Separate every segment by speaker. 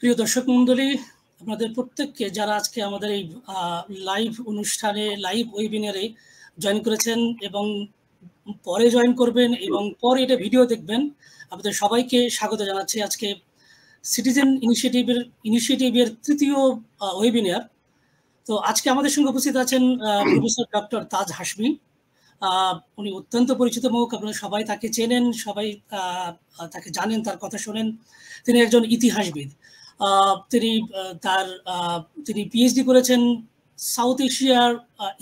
Speaker 1: প্রিয় দর্শক মণ্ডলী, আপনাদের প্রত্যেককে যারা আজকে আমাদের এই লাইভ অনুষ্ঠানে লাইভ ওয়েবিনারে জয়েন করেছেন এবং পরে জয়েন করবেন এবং পরে এটা ভিডিও দেখবেন, আপনাদের সবাইকে স্বাগত জানাচ্ছি আজকে সিটিজেন ইনিশিয়েটিভের তৃতীয় ওয়েবিনার। তো আজকে আমাদের সঙ্গে উপস্থিত আছেন প্রফেসর ডক্টর তাজ হাশমি। উনি অত্যন্ত পরিচিত মুখ, আপনারা সবাই তাকে চেনেন, সবাই তাকে জানেন, তার কথা শোনেন। তিনি একজন ইতিহাসবিদ। তিনি পিএইচডি করেছেন সাউথ এশিয়ার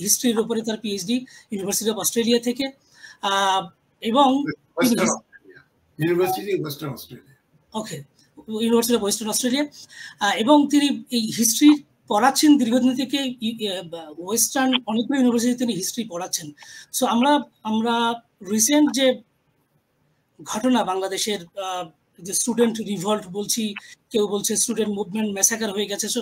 Speaker 1: হিস্ট্রির উপরে, তার পিএইচডি ইউনিভার্সিটি অফ অস্ট্রেলিয়া থেকে, এবং
Speaker 2: university of western Australia,
Speaker 1: okay, university of western Australia, এবং তিনি এই হিস্ট্রি পড়াচ্ছেন দীর্ঘদিন থেকে। ওয়েস্টার্ন অনেকগুলো ইউনিভার্সিটি তিনি হিস্ট্রি পড়াচ্ছেন। সো আমরা রিসেন্ট যে ঘটনা, বাংলাদেশের যে স্টুডেন্ট রিভল্ট বলছি, কেউ বলছে স্টুডেন্ট মুভমেন্ট ম্যাসাকার হয়ে গেছে, সো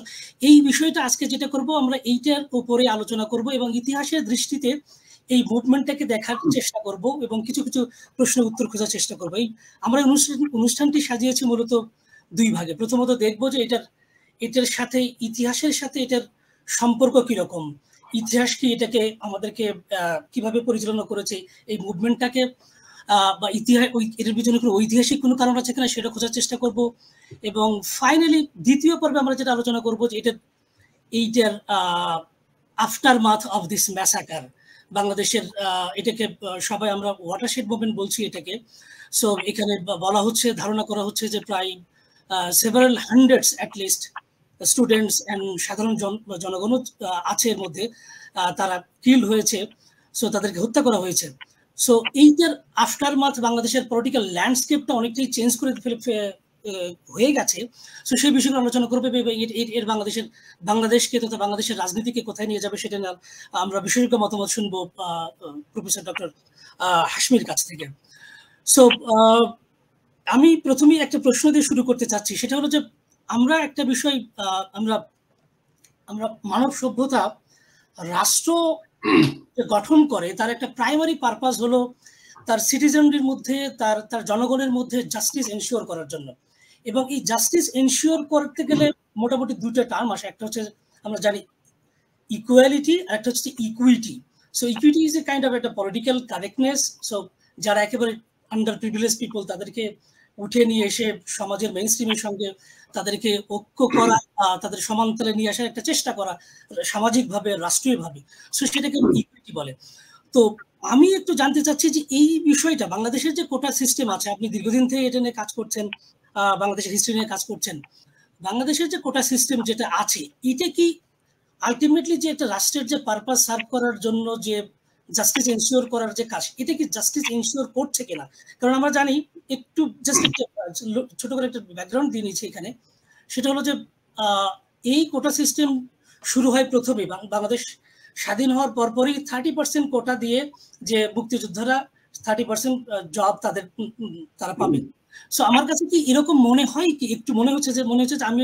Speaker 1: এই বিষয়টা আজকে যেটা করব, আমরা এইটার উপরে আলোচনা করব এবং ইতিহাসের দৃষ্টিতে এই মুভমেন্টটাকে দেখার চেষ্টা করব এবং কিছু কিছু প্রশ্নের উত্তর খোঁজার চেষ্টা করবো। আমরা অনুষ্ঠানটি সাজিয়েছি মূলত দুই ভাগে। প্রথমত দেখবো যে এটার সাথে, ইতিহাসের সাথে এটার সম্পর্ক কিরকম, ইতিহাস কি এটাকে আমাদেরকে কিভাবে পরিচালনা করেছে এই মুভমেন্টটাকে, বা ইতিহাস এটার পিছনে কোনো ঐতিহাসিক কোনো কারণ আছে কিনা সেটা খোঁজার চেষ্টা করব। এবং ফাইনালি দ্বিতীয় পর্বে আমরা যেটা আলোচনা করব যে এইটার after math of this massacre, বাংলাদেশের এটাকে সবাই আমরা ওয়াটারশেড মুভমেন্ট বলছি এটাকে। সো এখানে বলা হচ্ছে, ধারণা করা হচ্ছে যে প্রায় several hundreds at least students and সাধারণ জনগণও আছে এর মধ্যে, তারা কিল হয়েছে, সো তাদেরকে হত্যা করা হয়েছে। সো এইটার আফটার মাথ বাংলাদেশের পলিটিক্যাল ল্যান্ডস্কেপটা অনেকটাই চেঞ্জ করে হয়ে গেছে। সো সেই বিষয়গুলো আলোচনা করবে। এর বাংলাদেশকে তথা বাংলাদেশের রাজনীতিকে কোথায় নিয়ে যাবে সেটা নিয়ে আমরা বিশেষজ্ঞ মতামত শুনবো প্রফেসর ডক্টর হাশমির কাছ থেকে। সো আমি প্রথমেই একটা প্রশ্ন দিয়ে শুরু করতে চাচ্ছি, সেটা হলো যে আমরা একটা বিষয়, আমরা মানব সভ্যতা রাষ্ট্র গঠন করে, তার একটা প্রাইমারি পারপাস হলো তার সিটিজেনদের মধ্যে, তার জনগণের মধ্যে জাস্টিস এনশিওর করার জন্য। এবং এই জাস্টিস এনশিওর করতে গেলে মোটামুটি দুটো টার্ম আসে, একটা হচ্ছে আমরা জানি ইকুয়ালিটি, আর একটা হচ্ছে equity. So equity is a kind of একটা পলিটিক্যাল কারেক্টনেস। সো যারা একেবারে আন্ডার প্রিভিলেজ পিপল, তাদেরকে উঠে নিয়ে এসে সমাজের মেইন স্ট্রিমের সঙ্গে তাদেরকে ঐক্য করা, তাদের সমান্তরালে নিয়ে আসার একটা চেষ্টা করা সামাজিকভাবে, রাষ্ট্রীয়ভাবে, সো সেটাকে ইকুইটি বলে। তো আমি একটু জানতে চাচ্ছি যে এই বিষয়টা, বাংলাদেশের যে কোটা সিস্টেম আছে, আপনি দীর্ঘদিন থেকে এটা নিয়ে কাজ করছেন, বাংলাদেশের হিস্ট্রি নিয়ে কাজ করছেন, বাংলাদেশের যে কোটা সিস্টেম যেটা আছে, এটা কি আলটিমেটলি যে একটা রাষ্ট্রের যে পারপাস সার্ভ করার জন্য যে জাস্টিস এনশিওর করার যে কাজ, এটা কি জাস্টিস এনশিওর করছে কিনা? কারণ আমরা জানি, একটু জাস্ট ছোট করে একটা ব্যাকগ্রাউন্ড দিয়ে নিচ্ছি এখানে, সেটা হলো যে এই কোটা সিস্টেম শুরু হয় প্রথমে বাংলাদেশ স্বাধীন হওয়ার পরপরই 30% কোটা দিয়ে যে মুক্তিযোদ্ধারা 30% জব তারা পাবে। সো আমার কাছে কি এরকম মনে হয় কি, একটু মনে হচ্ছে যে আমি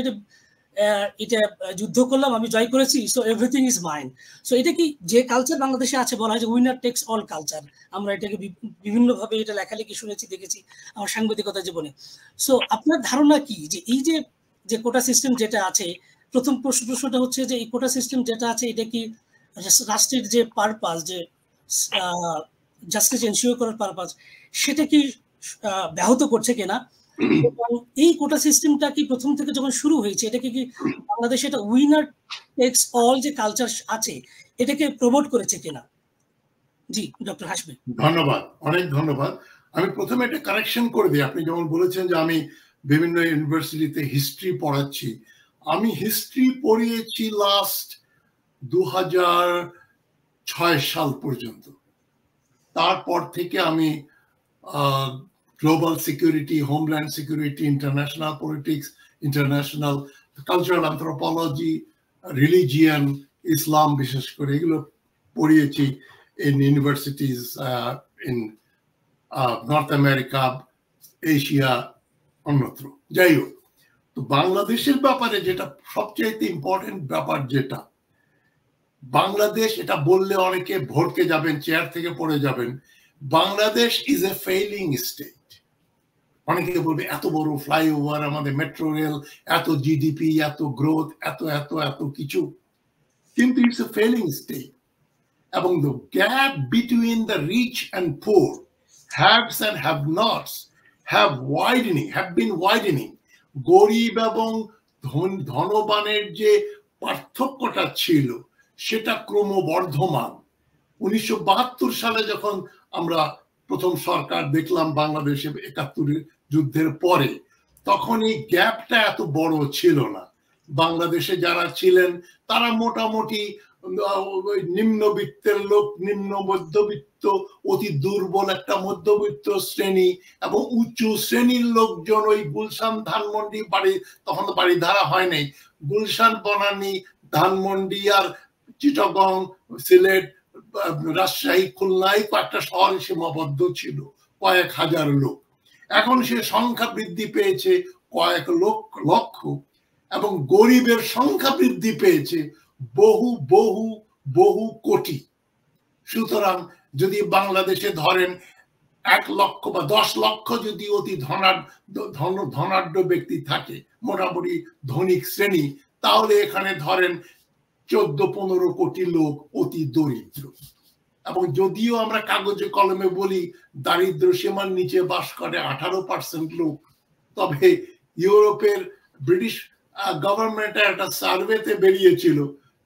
Speaker 1: এটা যুদ্ধ করলাম, আমি জয় করেছি, so everything is mine. So এটা কি যে কালচার বাংলাদেশে আছে, বলা হয় যে উইনার টেক্স অল কালচার, আমরা এটাকে বিভিন্নভাবে এটা লেখালেখি শুনেছি, দেখেছি আমার সাংবাদিকতা জীবনে। সো আপনার ধারণা কি যে এই যে কোটা সিস্টেম যেটা আছে, প্রথম প্রশ্নটা হচ্ছে যে এই কোটা সিস্টেম যেটা আছে, এটা কি রাষ্ট্রের যে পারপাস, যে জাস্টিস এনশিওর করার পারপাস, সেটা কি ব্যাহত করছে কিনা? এবং এই কোটা সিস্টেমটা কি প্রথম থেকে যখন শুরু হয়েছে, এটাকে কি বাংলাদেশে এটা উইনার টেক্স অল যে কালচার আছে, এটাকে প্রমোট করেছে কিনা? জি ডক্টর হাশমি।
Speaker 2: ধন্যবাদ, অনেক ধন্যবাদ। আমি প্রথমে একটা কারেকশন করে দিই। আপনি যেমন বলেছেন যে আমি বিভিন্ন ইউনিভার্সিটিতে হিস্ট্রি পড়াচ্ছি, আমি হিস্ট্রি পড়িয়েছি লাস্ট 2006 সাল পর্যন্ত। তারপর থেকে আমি global security, homeland security, international politics, international cultural anthropology, religion, ইসলাম বিশেষ করে, এগুলো পড়িয়েছি in universities in North America, Asia, অন্যত্র। যাই হোক, তো বাংলাদেশের ব্যাপারে যেটা সবচেয়ে ইম্পর্টেন্ট ব্যাপার, যেটা বাংলাদেশ, এটা বললে অনেকে ভড়কে যাবেন, চেয়ার থেকে পড়ে যাবেন, Bangladesh is a failing state. অনেকে বলবে এত বড় ফ্লাইওভার, আমাদের মেট্রো রেল, এত জিডিপি, এত গ্রোথ, এত এত এত কিছু, কিন্তু ইটস এ ফেলিং স্টেট। এবং the gap between the rich and poor, haves and have-nots, have been widening. গরিব এবং ধনবানের যে পার্থক্যটা ছিল সেটা ক্রমবর্ধমান। 1972 সালে যখন আমরা প্রথম সরকার দেখলাম বাংলাদেশে 71 যুদ্ধের পরে, তখন এই গ্যাপটা এত বড় ছিল না। বাংলাদেশে যারা ছিলেন তারা মোটামুটি নিম্নবিত্তের লোক, নিম্ন মধ্যবিত্ত, অতি দুর্বল একটা মধ্যবিত্ত শ্রেণী এবং উঁচু শ্রেণীর লোকজন ওই গুলশান ধানমন্ডি বাড়ি, তখন তো বাড়ি ধারা হয় নাই, গুলশান বনানী ধানমন্ডি আর চিটাগং সিলেট রাজশাহী খুলনায় কয়েকটা শহরে সীমাবদ্ধ ছিল কয়েক হাজার লোক। এখন সে সংখ্যা বৃদ্ধি পেয়েছে কয়েক লক্ষ এবং গরিবের সংখ্যা বৃদ্ধি পেয়েছে বহু বহু বহু কোটি। সুতরাং যদি বাংলাদেশে ধরেন 1 লক্ষ বা 10 লক্ষ যদি অতি ধনাঢ্য ব্যক্তি থাকে, মোটামুটি ধনিক শ্রেণী, তাহলে এখানে ধরেন 14-15 কোটি লোক অতি দরিদ্র। এবং যদিও আমরা কাগজে কলমে বলি দারিদ্র সীমার নিচে বাস করে 18% লোক, তবে ইউরোপের ব্রিটিশ গভর্নমেন্টের একটা সার্ভেতে বেরিয়েছিল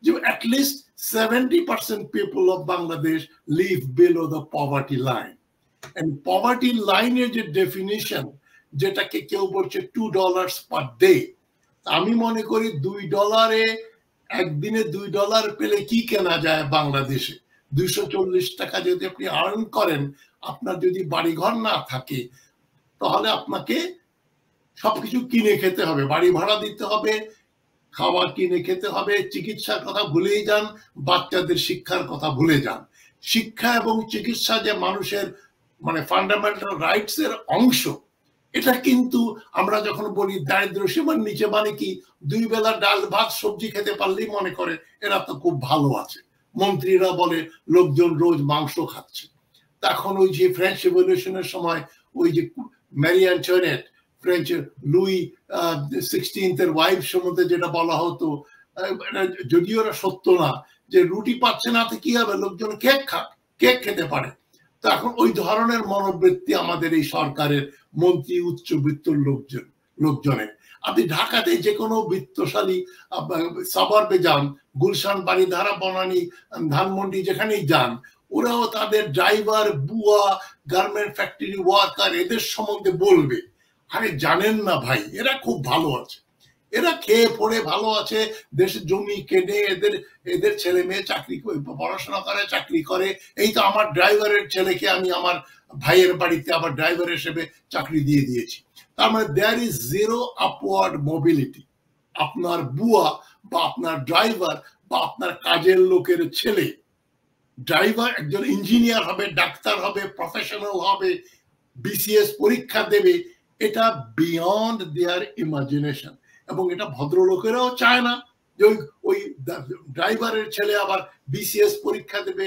Speaker 2: যে at least 70% people of Bangladesh live below the poverty line. And poverty line এর যে ডেফিনিশন, যেটাকে কেউ বলছে $2 per day, আমি মনে করি $2 একদিনে $2 পেলে কি কেনা যায় বাংলাদেশে? 240 টাকা যদি আপনি আর্ন করেন, আপনার যদি বাড়িঘর না থাকে, তাহলে আপনাকে সবকিছু কিনে খেতে হবে, বাড়ি ভাড়া দিতে হবে, খাবার কিনে খেতে হবে, চিকিৎসার কথা ভুলেই যান, বাচ্চাদের শিক্ষার কথা ভুলে যান। শিক্ষা এবং চিকিৎসা যে মানুষের মানে ফান্ডামেন্টাল রাইটস এর অংশ, এটা কিন্তু আমরা যখন বলি দারিদ্র সীমার নিচে, মানে কি 2 বেলা ডাল ভাত সবজি খেতে পারলেই মনে করে এরা তো খুব ভালো আছে। মন্ত্রীরা বলে লোকজন রোজ মাংস খাচ্ছে। তখন ওই যে ফ্রেঞ্চ রেভলিউশনের সময় ওই যে ম্যারি অ্যান্টোনেট, ফ্রেঞ্চ লুই 16 ওয়াইফ সম্বন্ধে যেটা বলা হতো, যদিও ওরা সত্য না, যে রুটি পাচ্ছে না তো কি হবে, লোকজন কেক খেতে পারে। তো এখন ওই ধরনের মনোবৃত্তি আমাদের এই সরকারের মন্ত্রী উচ্চবিত্ত লোকজনের। আপনি ঢাকাতে যে কোনো বিত্তশালী সাবার্বে যান, গুলশান, বাড়িধারা, বনানী, ধানমন্ডি, যেখানেই যান, ওরাও তাদের ড্রাইভার, বুয়া, গার্মেন্ট ফ্যাক্টরি ওয়ার্কার, এদের সম্বন্ধে বলবে, আরে জানেন না ভাই, এরা খুব ভালো আছে, এরা খেয়ে পড়ে ভালো আছে, দেশের জমি কেনে এদের ছেলে মেয়ে চাকরি পড়াশোনা করে, চাকরি করে। এই তো আমার ড্রাইভারের ছেলেকে আমি আমার ভাইয়ের বাড়িতে আবার ড্রাইভার হিসেবে চাকরি দিয়ে দিয়েছি। তার মানে there is zero upward mobility. আপনার বুয়া বা আপনার ড্রাইভার বা আপনার কাজের লোকের ছেলে, ড্রাইভার একজন ইঞ্জিনিয়ার হবে, ডাক্তার হবে, প্রফেশনাল হবে, বিসিএস পরীক্ষা দেবে, এটা বিয়ন্ড দেয়ার ইমাজিনেশন। এবং এটা ভদ্রলোকেরাও চায় না যে ওই ড্রাইভারের ছেলে আবার বিসিএস পরীক্ষা দেবে,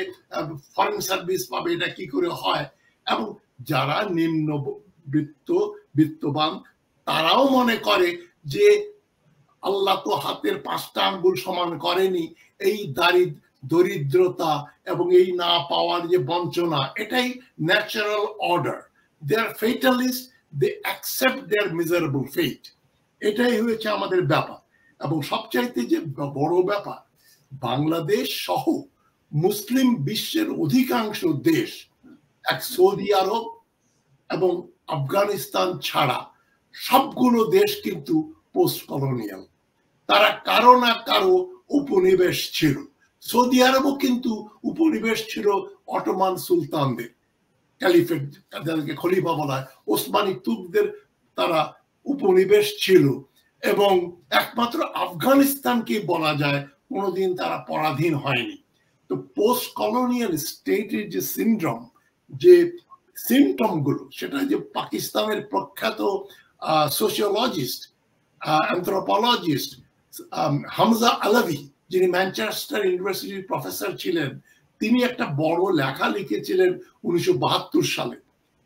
Speaker 2: ফরেন সার্ভিস পাবে, এটা কি করে হয়। এবং যারা নিম্ন বিত্তবান, তারাও মনে করে যে আল্লাহ তো হাতের 5টা আঙ্গুল সমান করেনি, এই দরিদ্রতা এবং এই না পাওয়ার যে বঞ্চনা, এটাই natural order. They are fatalist, they accept their miserable fate. এটাই হয়েছে আমাদের ব্যাপার। এবং সবচাইতে যে বড় ব্যাপার, বাংলাদেশ সহ মুসলিম বিশ্বের অধিকাংশ দেশ, এক সৌদি আরব এবং আফগানিস্তান ছাড়া সবগুলো দেশ কিন্তু পোস্ট কলোনিয়াল। তারা কারো না কারো উপনিবেশ ছিল। সৌদি আরবও কিন্তু উপনিবেশ ছিল অটোমান সুলতানদের, ক্যালিফেট, যাদেরকে খলিফা বলা হয়, ওসমানী তুর্কদের তারা উপনিবেশ ছিল। এবং একমাত্র আফগানিস্তানকে বলা যায় কোনোদিন তারা পরাধীন হয়নি। তো পোস্ট কলোনিয়াল স্টেটের যে সিনড্রোম, যে সিমটম গুলো, সেটা যে পাকিস্তানের প্রখ্যাত সোশিওলজিস্ট, অ্যানথ্রোপোলজিস্ট হামজা আলাভি, যিনি ম্যানচেস্টার ইউনিভার্সিটির প্রফেসর ছিলেন, তিনি একটা বড় লেখা লিখেছিলেন 1972 সালে।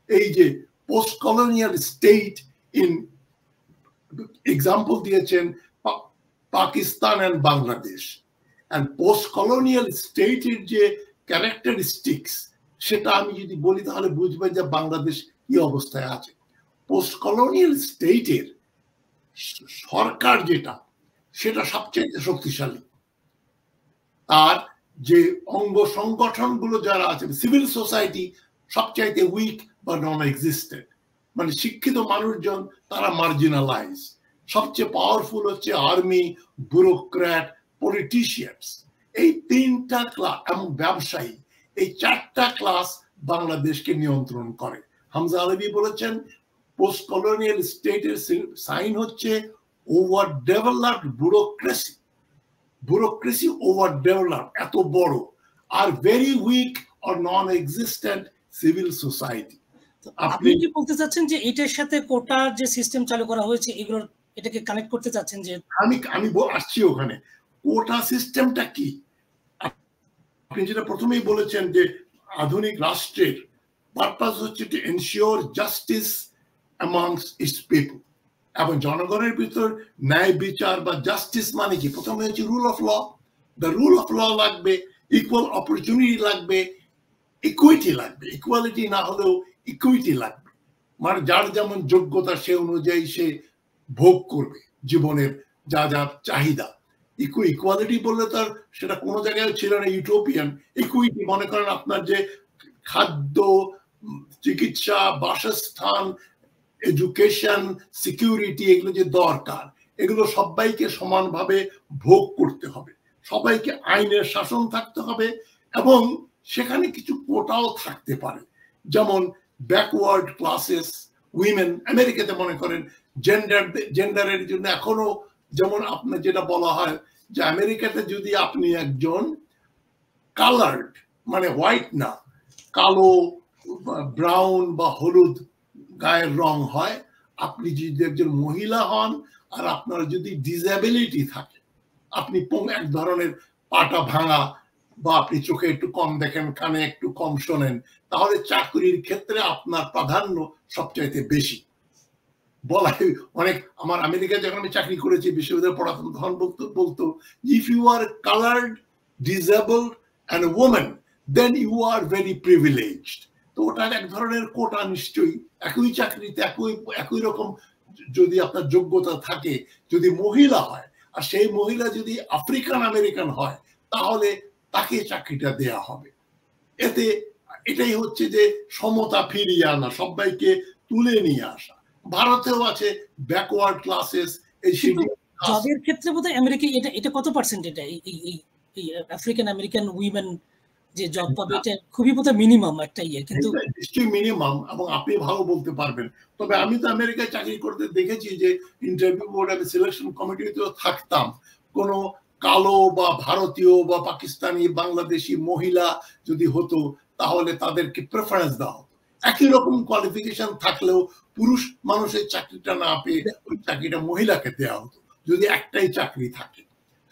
Speaker 2: এই যে post colonial state in example দিয়েছেন Pakistan and Bangladesh, and post colonial স্টেটের যে ক্যারেক্টারিস্টিক্স সেটা আমি যদি বলি তাহলে বুঝবেন যে বাংলাদেশ কি অবস্থায় আছে। পোস্ট কলোনিয়াল স্টেটের সরকার যেটা সেটা সবচেয়ে শক্তিশালী, আর যে অঙ্গ সংগঠনগুলো যারা আছে সিভিল সোসাইটি সবচাইতে উইক বা নন এক্সিস্টেন্ট, মানে শিক্ষিত মানুষজন তারা মার্জিনালাইজ। সবচেয়ে পাওয়ারফুল হচ্ছে আর্মি, ব্যুরোক্র্যাট, পলিটিশিয়ানস। এই তিনটা ক্লাস এবং ব্যবসায়ী, এই চারটা ক্লাস বাংলাদেশকে নিয়ন্ত্রণ করে। হামজা আলভী বলেছেন পোস্ট কলোনিয়াল স্টেটের সাইন হচ্ছে over developed bureaucracy, bureaucracy over develop এত বড়, are very weak or non existent civil society.
Speaker 1: আপনি কি বলতে চাচ্ছেন যে এটার সাথে কোটার যে সিস্টেম চালু করা হয়েছে এগুলোর এটাকে কানেক্ট করতে চাচ্ছেন? যে
Speaker 2: আমি আসছি ওখানে। কোটা সিস্টেমটা কি? আপনি যেটা প্রথমেই বলেছেন যে আধুনিক রাষ্ট্রের পারপাস হচ্ছে to ensure justice amongst it's people, এবং জনগণের ভিতর ন্যায় বিচার বা জাস্টিস মানে কি? প্রথমে হচ্ছে rule of law. The rule of law লাগবে, ইকুয়াল অপরচুনিটি লাগবে, ইকুইটি লাগবে, ইকুয়ালিটি না হলেও ইকুইটি লাগবে, মানে যার যেমন যোগ্যতা সে অনুযায়ী সে ভোগ করবে জীবনের যা যা চাহিদা। ইকুয়ালিটি বললে তার সেটা কোনো জায়গায় ছিল না ইউটোপিয়ান। ইকুইটি মনে করেন আপনার যে খাদ্য, চিকিৎসা, বাসস্থান, এডুকেশন, সিকিউরিটি, এগুলো যে দরকার এগুলো সবাইকে সমানভাবে ভোগ করতে হবে, সবাইকে আইনের শাসন থাকতে হবে, এবং সেখানে কিছু কোটাও থাকতে পারে, যেমন ব্যাকওয়ার্ড ক্লাসেস, উইমেন। আমেরিকাতে মনে করেন জেন্ডারের জন্য এখনো যেমন আপনার যেটা বলা হয় যে আমেরিকাতে যদি আপনি একজন কালার্ড মানে হোয়াইট না, কালো, ব্রাউন বা হলুদ গায়ের রং হয়, আপনি যদি একজন মহিলা হন আর আপনার যদি ডিসএবিলিটি থাকে, আপনি এক ধরনের পাটা ভাঙা বা আপনি চোখে একটু কম দেখেন, কানে একটু কম শোনেন, তাহলে চাকরির ক্ষেত্রে আপনার প্রাধান্য সবচাইতে বেশি। বলা অনেক, আমার আমেরিকায় যখন আমি চাকরি করেছি বিশ্ববিদ্যালয়ে পড়াতাম তখন বলতো if you are coloured, disabled and a woman then you are very privileged. তো ওটার এক ধরনের কোটা নিশ্চয়ই। একই চাকরিতে একই রকম যদি আপনার যোগ্যতা থাকে, যদি মহিলা হয় আর সেই মহিলা যদি আফ্রিকান আমেরিকান হয় তাহলে তাকে চাকরিটা দেয়া হবে। এতে এটাই হচ্ছে যে সমতা ফিরিয়ে আনা, সবাইকে তুলে নিয়ে আসা। ভারতেও আছে ব্যাকওয়ার্ড ক্লাসেস। এই
Speaker 1: জবের ক্ষেত্রে বোধহয় আমেরিকা এটা কত পার্সেন্ট? এটা এই আফ্রিকান আমেরিকান উইমেন যে জব পাবে এটা খুবই বোধহয় মিনিমাম একটা ইয়ে, কিন্তু
Speaker 2: নিশ্চয়ই মিনিমাম, এবং আপনি ভালো বলতে পারবেন। তবে আমি তো আমেরিকায় চাকরি করতে দেখেছি যে ইন্টারভিউ বোর্ড এবং সিলেকশন কমিটিতেও থাকতাম, কোনো কালো বা ভারতীয় বা পাকিস্তানি, বাংলাদেশি মহিলা যদি হতো তাহলে তাদেরকে প্রেফারেন্স দেওয়া হতো। একই রকম কোয়ালিফিকেশন থাকলেও পুরুষ মানুষের চাকরিটা না পেয়ে ওই চাকরিটা মহিলাকে দেওয়া হতো যদি একটাই চাকরি থাকে।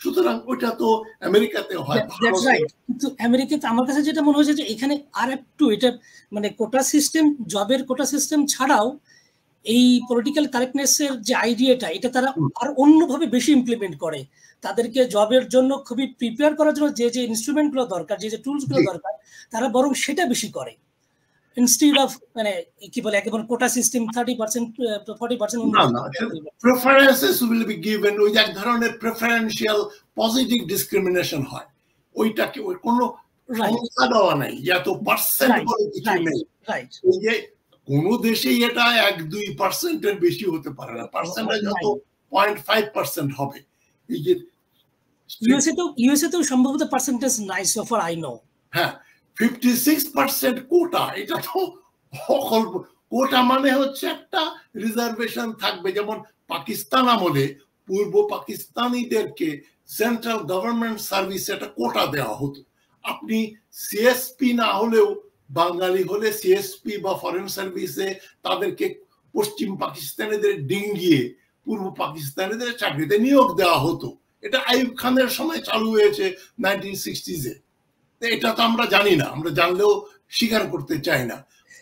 Speaker 2: সুতরাং ওইটা তো আমেরিকাতে হয়।
Speaker 1: কিন্তু আমেরিকাতে আমার কাছে যেটা মনে হয়েছে যে এখানে আর একটু এটা মানে কোটা সিস্টেম, জবের কোটা সিস্টেম ছাড়াও এই পলিটিক্যাল কারেক্টনেসের যে আইডিয়াটা এটা তারা আর অন্যভাবে বেশি ইমপ্লিমেন্ট করে। তাদেরকে জবের জন্য খুবই প্রিপেয়ার করার জন্য যে ইনস্ট্রুমেন্টগুলো দরকার, যে টুলসগুলো দরকার, তারা বরং সেটা বেশি করে ইনস্টেড অফ মানে কি বলে একেবারে quota system 30% 40%
Speaker 2: preferences will be given. ওই এক ধরনের প্রেফারেন্সিয়াল পজিটিভ ডিসক্রিমিনেশন হয়, ওইটাকে ওই কোনো সংখ্যা দেওয়া নাই, এত পার্সেন্ট বলে কিছু নেই। ওই যে কোন দেশেই এটা 1-2% বেশি হতে পারে না, পার্সেন্টেজ হয়তো 0.5% হবে। এই যে
Speaker 1: ইউএসএ তো সম্ভবত পার্সেন্টেজ নাই সো ফার আই নো।
Speaker 2: হ্যাঁ, 56% কোটা, এটা তো অকল্প। কোটা মানে হচ্ছে একটা রিজার্ভেশন থাকবে। যেমন পাকিস্তান আমলে পূর্ব পাকিস্তানিদেরকে সেন্ট্রাল গভর্নমেন্ট সার্ভিসে একটা কোটা দেওয়া হতো। আপনি সিএসপি না হলেও বাঙালি হলে সিএসপি বা ফরেন সার্ভিসে তাদেরকে পশ্চিম পাকিস্তানিদের ডিঙ্গিয়ে পূর্ব পাকিস্তানিদের চাকরিতে নিয়োগ দেওয়া হতো। এটা আইয়ুব খানের সময় চালু হয়েছে 1960s-এ। এটা তো আমরা জানি না, আমরা জানলেও স্বীকার করতে চাই না।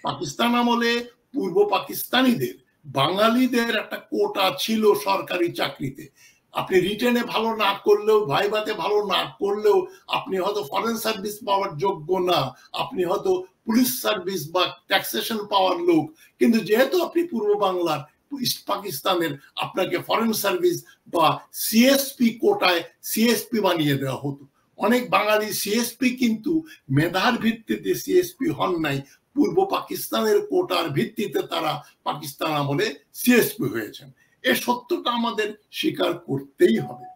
Speaker 2: পাকিস্তান আমলে পূর্ব পাকিস্তানিদের বাঙালিদের একটা কোটা ছিল সরকারি চাকরিতে। আপনি রিটেনে ভালো না করলেও, ভাইভাতে ভালো না করলেও, আপনি হয়তো ফরেন সার্ভিস পাওয়ার যোগ্য না, আপনি হয়তো পুলিশ সার্ভিস বা ট্যাক্সেশন পাওয়ার লোক, কিন্তু যেহেতু আপনি পূর্ব বাংলার, ইস্ট পাকিস্তানের, আপনাকে ফরেন সার্ভিস বা সিএসপি কোটায় সিএসপি বানিয়ে দেওয়া হতো। অনেক বাঙালি সিএসপি কিন্তু মেধার ভিত্তিতে সিএসপি হন নাই, পূর্ব পাকিস্তানের কোটার ভিত্তিতে তারা পাকিস্তান আমলে সিএসপি হয়েছেন। এই সত্যটা আমাদের স্বীকার করতেই হবে।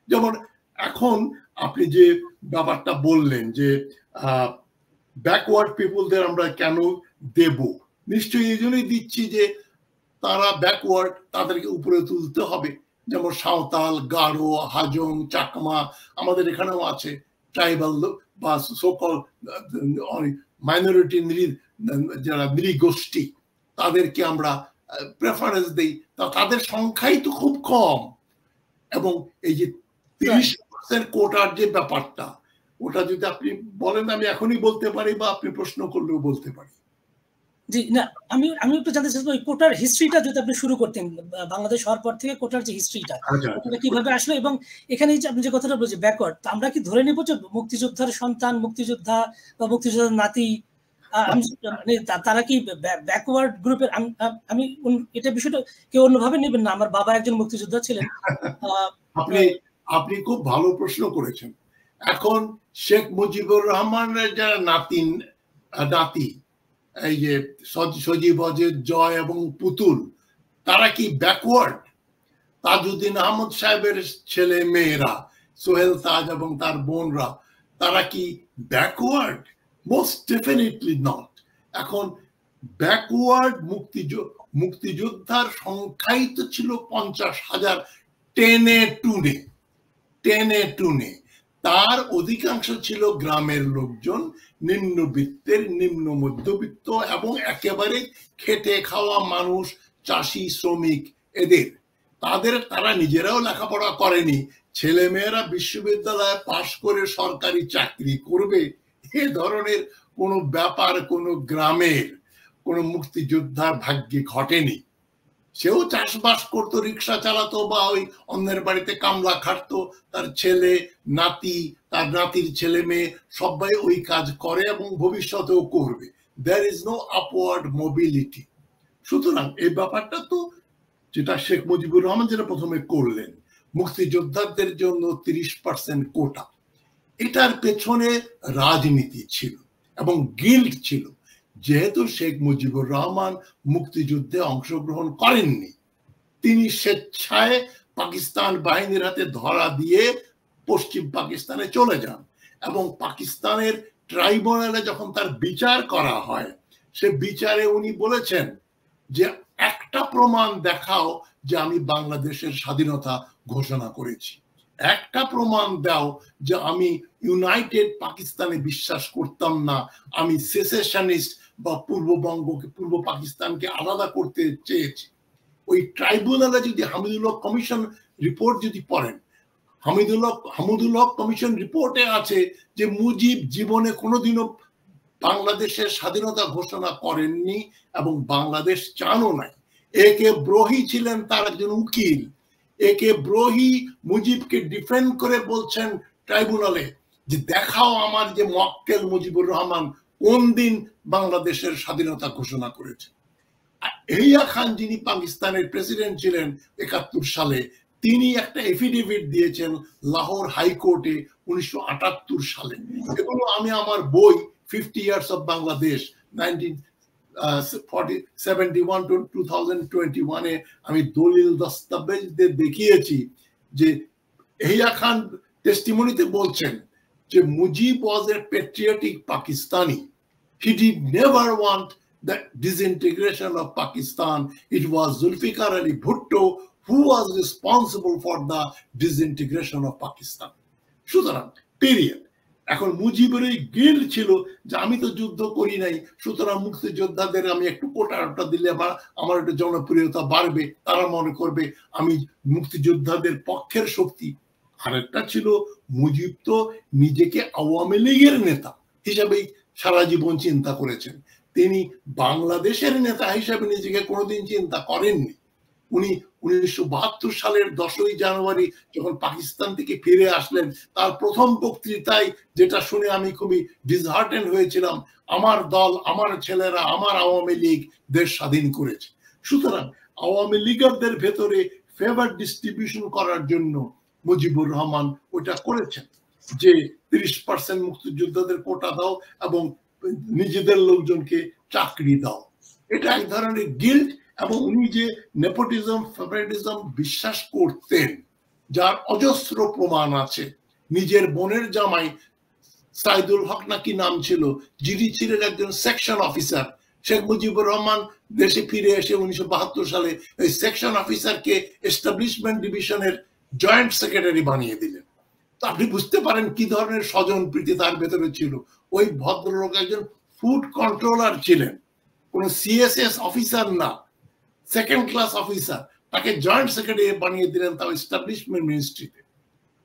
Speaker 2: যেমন এখন আপনি যে ব্যাপারটা বললেন যে ব্যাকওয়ার্ড পিপুলদের আমরা কেন দেব, নিশ্চয়ই এই জন্যই দিচ্ছি যে তারা ব্যাকওয়ার্ড, তাদেরকে উপরে তুলতে হবে। যেমন সাঁওতাল, গারো, হাজং, চাকমা, আমাদের এখানেও আছে ট্রাইবাল বা সোকল মাইনরিটি যারা নৃগোষ্ঠী, তাদেরকে আমরা প্রেফারেন্স দেই, তাদের সংখ্যাই তো খুব কম। এবং এই যে 30% কোটার যে ব্যাপারটা, ওটা যদি আপনি বলেন আমি এখনই বলতে পারি, বা আপনি প্রশ্ন করলেও বলতে পারি।
Speaker 1: জি না, আমি একটু জানতে চাইবো ওই কোটার হিস্ট্রিটা যদি আপনি শুরু করতেন, বাংলাদেশ হওয়ার পর থেকে কোটার যে হিস্ট্রিটা কিভাবে আসলো, এবং এখানে যে আপনি যে কথাটা বলছি ব্যাকওয়ার্ড, আমরা কি ধরে নেব যে মুক্তিযোদ্ধার সন্তান, মুক্তিযোদ্ধা বা মুক্তিযোদ্ধার নাতি, মানে তারা কি ব্যাকওয়ার্ড গ্রুপের? আমি এটা বিষয়টা কেউ অন্যভাবে নেবেন না, আমার বাবা একজন মুক্তিযোদ্ধা ছিলেন।
Speaker 2: আপনি খুব ভালো প্রশ্ন করেছেন। এখন শেখ মুজিবুর রহমানের যারা নাতি, এই যে সজীব, অজেদ, জয় এবং পুতুল, তারা কি ব্যাকওয়ার্ড? তাজউদ্দিন আহমদ সাহেবের ছেলে মেয়েরা, সোহেল তাজ এবং তার বোনরা, তারা কি ব্যাকওয়ার্ড? Most definitely not. এখন ব্যাকওয়ার্ড মুক্তিযোদ্ধার সংখ্যাই তো ছিল 50,000 টেনে টুনে। তার অধিকাংশ ছিল গ্রামের লোকজন, নিম্নবিত্তের, নিম্ন মধ্যবিত্ত এবং একেবারে খেটে খাওয়া মানুষ, চাষি, শ্রমিক। তারা নিজেরাও লেখাপড়া করেনি, ছেলেমেয়েরা বিশ্ববিদ্যালয়ে পাশ করে সরকারি চাকরি করবে, এ ধরনের কোনো ব্যাপার কোনো গ্রামের কোনো মুক্তিযোদ্ধার ভাগ্যে ঘটেনি। সেও চাষবাস করতো, রিক্সা চালাতো, বা ওই অন্যের বাড়িতে কামলা খাটতো, তার ছেলে নাতি, তার নাতির ছেলে মেয়ে সবাই ওই কাজ করে এবং ভবিষ্যতেও করবে। There is no upward mobility. সুতরাং এই ব্যাপারটা তো, যেটা শেখ মুজিবুর রহমান যেটা প্রথমে করলেন, মুক্তিযোদ্ধাদের জন্য 30% কোটা, এটার পেছনে রাজনীতি ছিল এবং গিল্ড ছিল। যেহেতু শেখ মুজিবুর রহমান মুক্তিযুদ্ধে অংশগ্রহণ করেননি, তিনি স্বেচ্ছায় পাকিস্তান বাহিনীর হাতে ধরা দিয়ে পশ্চিম পাকিস্তানে চলে যান, এবং পাকিস্তানের ট্রাইব্যুনালে যখন তার বিচার করা হয়, সে বিচারে উনি বলেছেন যে একটা প্রমাণ দেখাও যে আমি বাংলাদেশের স্বাধীনতা ঘোষণা করেছি, একটা প্রমাণ দাও যে আমি ইউনাইটেড পাকিস্তানে বিশ্বাস করতাম না, আমি সেসেশনিস্ট বা পূর্ব পাকিস্তানকে আলাদা করতে চেয়েছি। ওই ট্রাইব্যুনালে যদি হামিদুল হক কমিশন রিপোর্ট যদি পড়েন, হামিদুল হক কমিশন রিপোর্টে আছে যে মুজিব জীবনে কোনোদিনও বাংলাদেশের স্বাধীনতা ঘোষণা করেননি এবং বাংলাদেশ চানও নাই। একে ব্রোহি ছিলেন তার একজন উকিল। একে ব্রোহি মুজিবকে ডিফেন্ড করে বলছেন ট্রাইব্যুনালে যে দেখাও আমার যে মক্কেল মুজিবুর রহমান কোন দিন বাংলাদেশের স্বাধীনতা ঘোষণা করেছে। এহিয়া খান যিনি পাকিস্তানের প্রেসিডেন্ট ছিলেন 71 সালে, তিনি একটা এফিডেভিট দিয়েছেন লাহোর হাইকোর্টে 1978 সালে। এগুলো আমি আমার বই 50 Years of Bangladesh 1971 to 2021 এ আমি দলিল দস্তাবেজদের দেখিয়েছি যে এহিয়া খান টেস্টিমনিতে বলছেন যে Mujib was a patriotic Pakistani. He did never want the disintegration of Pakistan. It was Zulfikar Ali Bhutto who was responsible for the disintegration of Pakistan. সুতরাং পিরিয়ড। এখন মুজিবের এই গিল্ড ছিল যে আমি তো যুদ্ধ করি নাই, সুতরাং মুক্তিযোদ্ধাদের আমি একটু কোটা দিলে আমার একটু জনপ্রিয়তা বাড়বে, তারা মনে করবে আমি মুক্তিযোদ্ধাদের পক্ষের শক্তি। আরেকটা ছিল মুজিব তো নিজেকে আওয়ামী লীগের নেতা হিসাবেই সারা জীবন চিন্তা করেছেন। তিনি বাংলাদেশের নেতা হিসেবে নিজেকে কোনোদিন চিন্তা করেননি। উনি 1972 সালের 10ই জানুয়ারি যখন পাকিস্তান থেকে ফিরে আসলেন, তার প্রথম বক্তৃতায় যেটা শুনে আমি খুবই ডিসহার্টেন্ড হয়েছিলাম, আমার দল, আমার ছেলেরা, আমার আওয়ামী লীগ দেশ স্বাধীন করেছে। সুতরাং আওয়ামী লীগারদের ভেতরে ফেভার ডিস্ট্রিবিউশন করার জন্য মুজিবুর রহমান ওটা করেছেন যে 30% মুক্তিযোদ্ধাদের কোটা দাও এবং নিজেদের লোকজনকে চাকরি দাও। এটা এক ধরনের গিল্ট। এবং উনি যে নেপোটিজম, ফেভারিটিজম বিশ্বাস করতেন, যার অজস্র প্রমাণ আছে। নিজের বোনের জামাই সাইদুল হক নাকি নাম ছিল, যিনি ছিলেন একজন সেকশন অফিসার, শেখ মুজিবুর রহমান দেশে ফিরে এসে 1972 সালে এই সেকশন অফিসারকে এস্টাবলিশমেন্ট ডিভিশনের জয়েন্ট সেক্রেটারি বানিয়ে দিলেন। তো আপনি বুঝতে পারেন কি ধরনের স্বজন প্রীতি তার ভেতরে ছিল। ওই ভদ্রলোক একজন ফুড কন্ট্রোলার ছিলেন, কোন সিএসএস অফিসার না, সেকেন্ড ক্লাস অফিসার, তাকে জয়েন্ট সেক্রেটারি বানিয়ে দিলেন, তাও এস্টাবলিশমেন্ট মিনিস্ট্রিতে।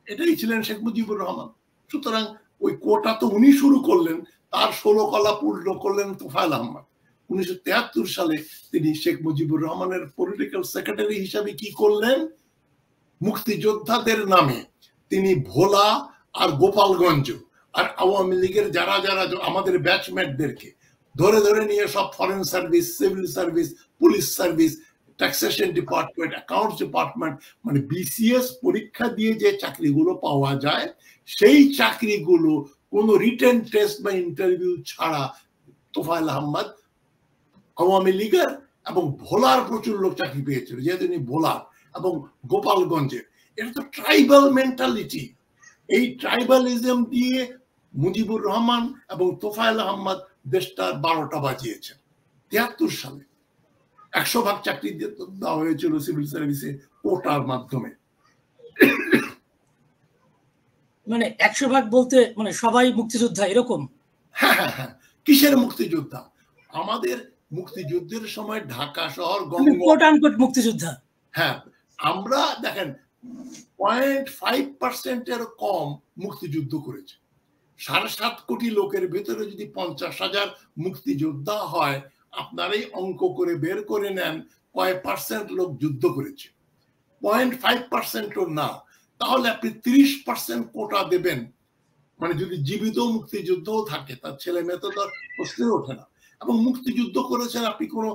Speaker 2: এটাই ছিলেন শেখ মুজিবুর রহমান। সুতরাং ওই কোটা তো উনি শুরু করলেন, তার 16 কলা পূর্ণ করলেন তোফায়েল আহমদ। 1973 সালে তিনি শেখ মুজিবুর রহমানের পলিটিক্যাল সেক্রেটারি হিসাবে কি করলেন, মুক্তিযোদ্ধাদের নামে তিনি ভোলা আর গোপালগঞ্জ আর আওয়ামী লীগের যারা যারা আমাদের ব্যাচমেটদেরকে ধরে ধরে নিয়ে সব foreign service, civil service, police service, taxation department, accounts department, মানে বিসিএস পরীক্ষা দিয়ে যে চাকরিগুলো পাওয়া যায়, সেই চাকরিগুলো কোনো রিটেন টেস্ট বা ইন্টারভিউ ছাড়া তোফায়েল আহমদ আওয়ামী লীগের এবং ভোলার প্রচুর লোক চাকরি পেয়েছিল, যেহেতু তিনি ভোলার এবং গোপালগঞ্জের। এটা তো ট্রাইবাল মেন্টালিটি। এই ট্রাইবালিজম দিয়ে মুজিবুর রহমান এবং তোফায়েল আহমদ দেশটার 12টা বাজিয়েছেন। 73 সালে 100% চাকরি দেওয়া হয়েছিল সিভিল সার্ভিসে কোটার মাধ্যমে।
Speaker 1: মানে 100% বলতে মানে সবাই মুক্তিযোদ্ধা এরকম?
Speaker 2: হ্যাঁ হ্যাঁ হ্যাঁ। কিসের মুক্তিযোদ্ধা? আমাদের মুক্তিযুদ্ধের সময় ঢাকা শহর
Speaker 1: মুক্তিযোদ্ধা।
Speaker 2: হ্যাঁ, আমরা দেখেন 0.5% কম মুক্তিযুদ্ধ করেছে। 7.5 কোটি লোকের ভেতরে যদি 50,000 মুক্তিযোদ্ধা হয়, আপনারাই অঙ্ক করে বের করে নেন কয় পার্সেন্ট লোক যুদ্ধ করেছে। 0.5%ও না। তাহলে আপনি 30% কোটা দেবেন, মানে যদি জীবিত মুক্তিযুদ্ধও থাকে, তার ছেলে মেয়ে তো তার প্রশ্নই ওঠে না। এবং মুক্তিযুদ্ধ করেছেন আপনি, কোনো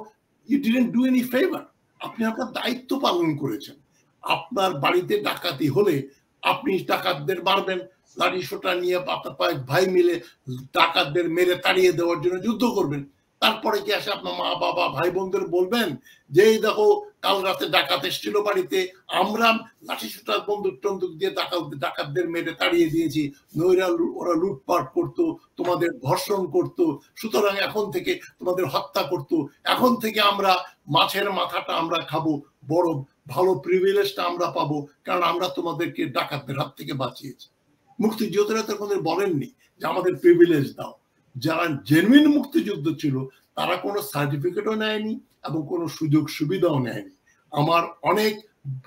Speaker 2: you didn't do any favour, আপনি আপনার দায়িত্ব পালন করেছেন। আপনার বাড়িতে ডাকাতি হলে আপনি ডাকাতদের মারবেন, লাঠি সোটা নিয়ে আপনার ভাই মিলে ডাকাতদের মেরে তাড়িয়ে দেওয়ার জন্য যুদ্ধ করবেন। তারপরে কি আসে আপনার মা বাবা ভাই বোনদের বলবেন যে এই দেখো কাল রাতে ডাকাত এসেছিল বাড়িতে, আমরা লাঠি সোটা বন্দুক টন্দুক দিয়ে ডাকাতদের মেরে তাড়িয়ে দিয়েছি, ওরা লুটপাট করতো, তোমাদের ধর্ষণ করতো, সুতরাং এখন থেকে তোমাদের হত্যা করতো, এখন থেকে আমরা মাছের মাথাটা আমরা খাবো, বড় ভালো প্রিভিলেজটা আমরা পাবো, কারণ আমরা তোমাদেরকে ডাকাতদের হাত থেকে বাঁচিয়েছি। মুক্তিযোদ্ধারা তো কোনোদিন বলেননি যে আমাদের প্রিভিলেজ দাও। যারা জেনুইন মুক্তিযুদ্ধ ছিল তারা কোনো সার্টিফিকেটও নেয়নি এবং কোনো সুযোগ সুবিধাও নেয়নি। আমার অনেক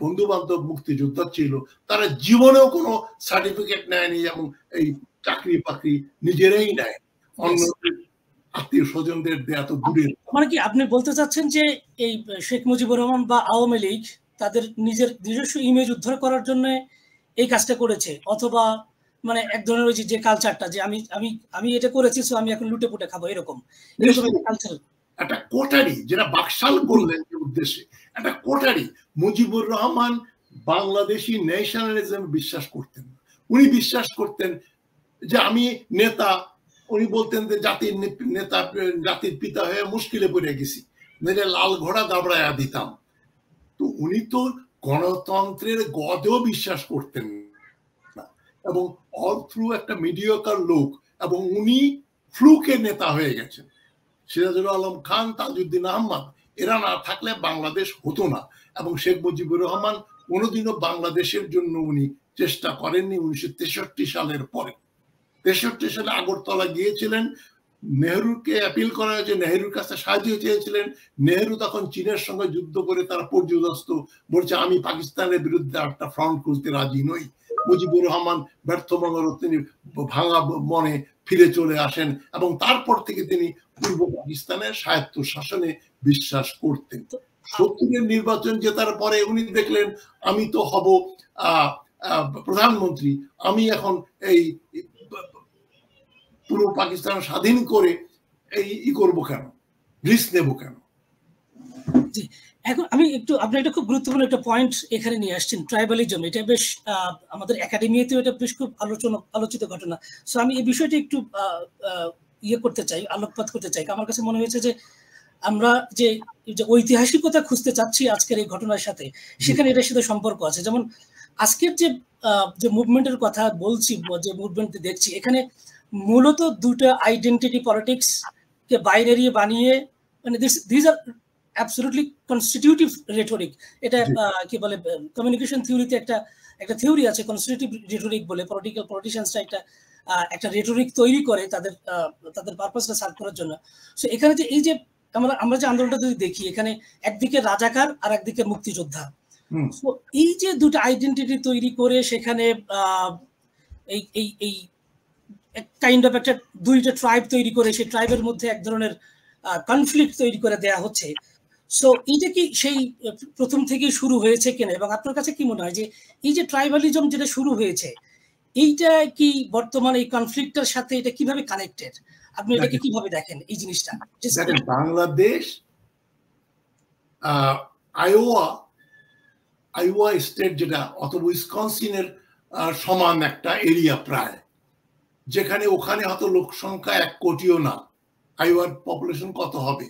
Speaker 2: বন্ধু বান্ধব মুক্তিযোদ্ধা ছিল, তারা জীবনেও কোনো সার্টিফিকেট নেয়নি এবং এই চাকরি বাকরি নিজেরাই নেয়, অন্য আত্মীয় স্বজনদের দেয়া তো দূরের।
Speaker 1: মানে কি আপনি বলতে চাচ্ছেন যে এই শেখ মুজিবুর রহমান বা আওয়ামী লীগ তাদের নিজস্ব ইমেজ উদ্ধার করার জন্য এই কাজটা করেছে, অথবা মানে এক ধরনের ওই যে কালচারটা যে আমি আমি আমি এটা করেছি, সো আমি এখন লুটে পুটে খাবো, এরকম কালচার।
Speaker 2: একটা কোটারি, যেটা বাকশাল করলেন যে উদ্দেশ্যে, একটা কোটারি। মুজিবুর রহমান বাংলাদেশি ন্যাশনালিজম বিশ্বাস করতেন না। উনি বিশ্বাস করতেন যে আমি নেতা, উনি বলতেন যে জাতির নেতা, জাতির পিতা হয়ে মুশকিলে পড়ে গেছি, নইলে লাল ঘোড়া দাবড়ায়া দিতাম। তো উনি তো গণতন্ত্রের গদেও বিশ্বাস করতেন না, এবং অল থ্রু একটা মিডিয়াকার লোক, এবং উনি ফ্লুকে নেতা হয়ে গেছেন। সিরাজুল আলম খান, তাজউদ্দিন আহমদ, এরা না থাকলে বাংলাদেশ হতো না। এবং শেখ মুজিবুর রহমান কোনোদিনও বাংলাদেশের জন্য উনি চেষ্টা করেননি। 1963 সালের পরে, 63 সালে আগরতলা গিয়েছিলেন, নেহরুকে অ্যাপিল করা হয়েছে, নেহরুর কাছে সাহায্য চেয়েছিলেন। নেহরু তখন চীনের সঙ্গে যুদ্ধ করে তারা পর্যদস্ত, বলছে আমি পাকিস্তানের বিরুদ্ধে একটা ফ্রন্ট খুলতে রাজি নই, মুজিবুর রহমান ব্যর্থ মনোর তিনি ভাঙা মনে ফিরে চলে আসেন এবং তারপর থেকে তিনি পূর্ব পাকিস্তানের স্বায়ত্ত শাসনে বিশ্বাস করতেন। 70-এর নির্বাচন জেতার পরে উনি দেখলেন আমি তো হব প্রধানমন্ত্রী, আমি এখন এই পূর্ব পাকিস্তান স্বাধীন করে এই করব কেন, রিস্ক নেব কেন?
Speaker 1: এখন আমি একটু আপনি একটা খুব গুরুত্বপূর্ণ একটা পয়েন্ট এখানে নিয়ে আসছেন, ট্রাইবালিজম। এটা বেশ আমাদের একাডেমিতেও এটা বেশ খুব আলোচিত ঘটনা। সো আমি এই বিষয়টি একটু করতে চাই, আলোকপাত করতে চাই। আমার কাছে মনে হয়েছে যে আমরা যে ঐতিহাসিকতা খুঁজতে চাচ্ছি আজকের এই ঘটনার সাথে, সেখানে এটার সাথে সম্পর্ক আছে। যেমন আজকের যে মুভমেন্টের কথা বলছি, যে মুভমেন্ট দেখছি, এখানে মূলত দুটো আইডেন্টিটি পলিটিক্স কে বাইনারি বানিয়ে, মানে this R absolutely constitutive rhetoric. এটা কি বলে, কমিউনিকেশন থিওরিতে একটা থিওরি আছে কনস্টিটিউটিভ রেটরিক বলে। পলিটিশিয়ানসরা একটা রেটরিক তৈরি করে তাদের পারপাসটা সার্ভ করার জন্য। সো এখানে যে এই যে আমরা যে আন্দোলনটা যদি দেখি, এখানে একদিকে রাজাকার আর একদিকে মুক্তিযোদ্ধা। সো এই যে দুটো আইডেন্টিটি তৈরি করে সেখানে এই কাইন্ড অফ একটা দুইটা ট্রাইব তৈরি করে, সেই ট্রাইবের মধ্যে এক ধরনের কনফ্লিক্ট তৈরি করে দেয়া হচ্ছে। সো এইটা কি সেই প্রথম থেকেই শুরু হয়েছে কিনা, এবং আপনার কাছে কি মনে হয় যে এই যে ট্রাইবালিজম যেটা শুরু হয়েছে, এইটা কি বর্তমানে এই কনফ্লিক্টের সাথে এটা কিভাবে কানেক্টেড? আপনি এটাকে কিভাবে দেখেন এই জিনিসটা?
Speaker 2: বাংলাদেশ আইওয়া স্টেট যেটা অথবা উইসকনসিনের সমান একটা এরিয়া প্রায়, যেখানে ওখানে হয়তো লোক সংখ্যা 1 কোটিও না। আইওয়ার পপুলেশন কত হবে?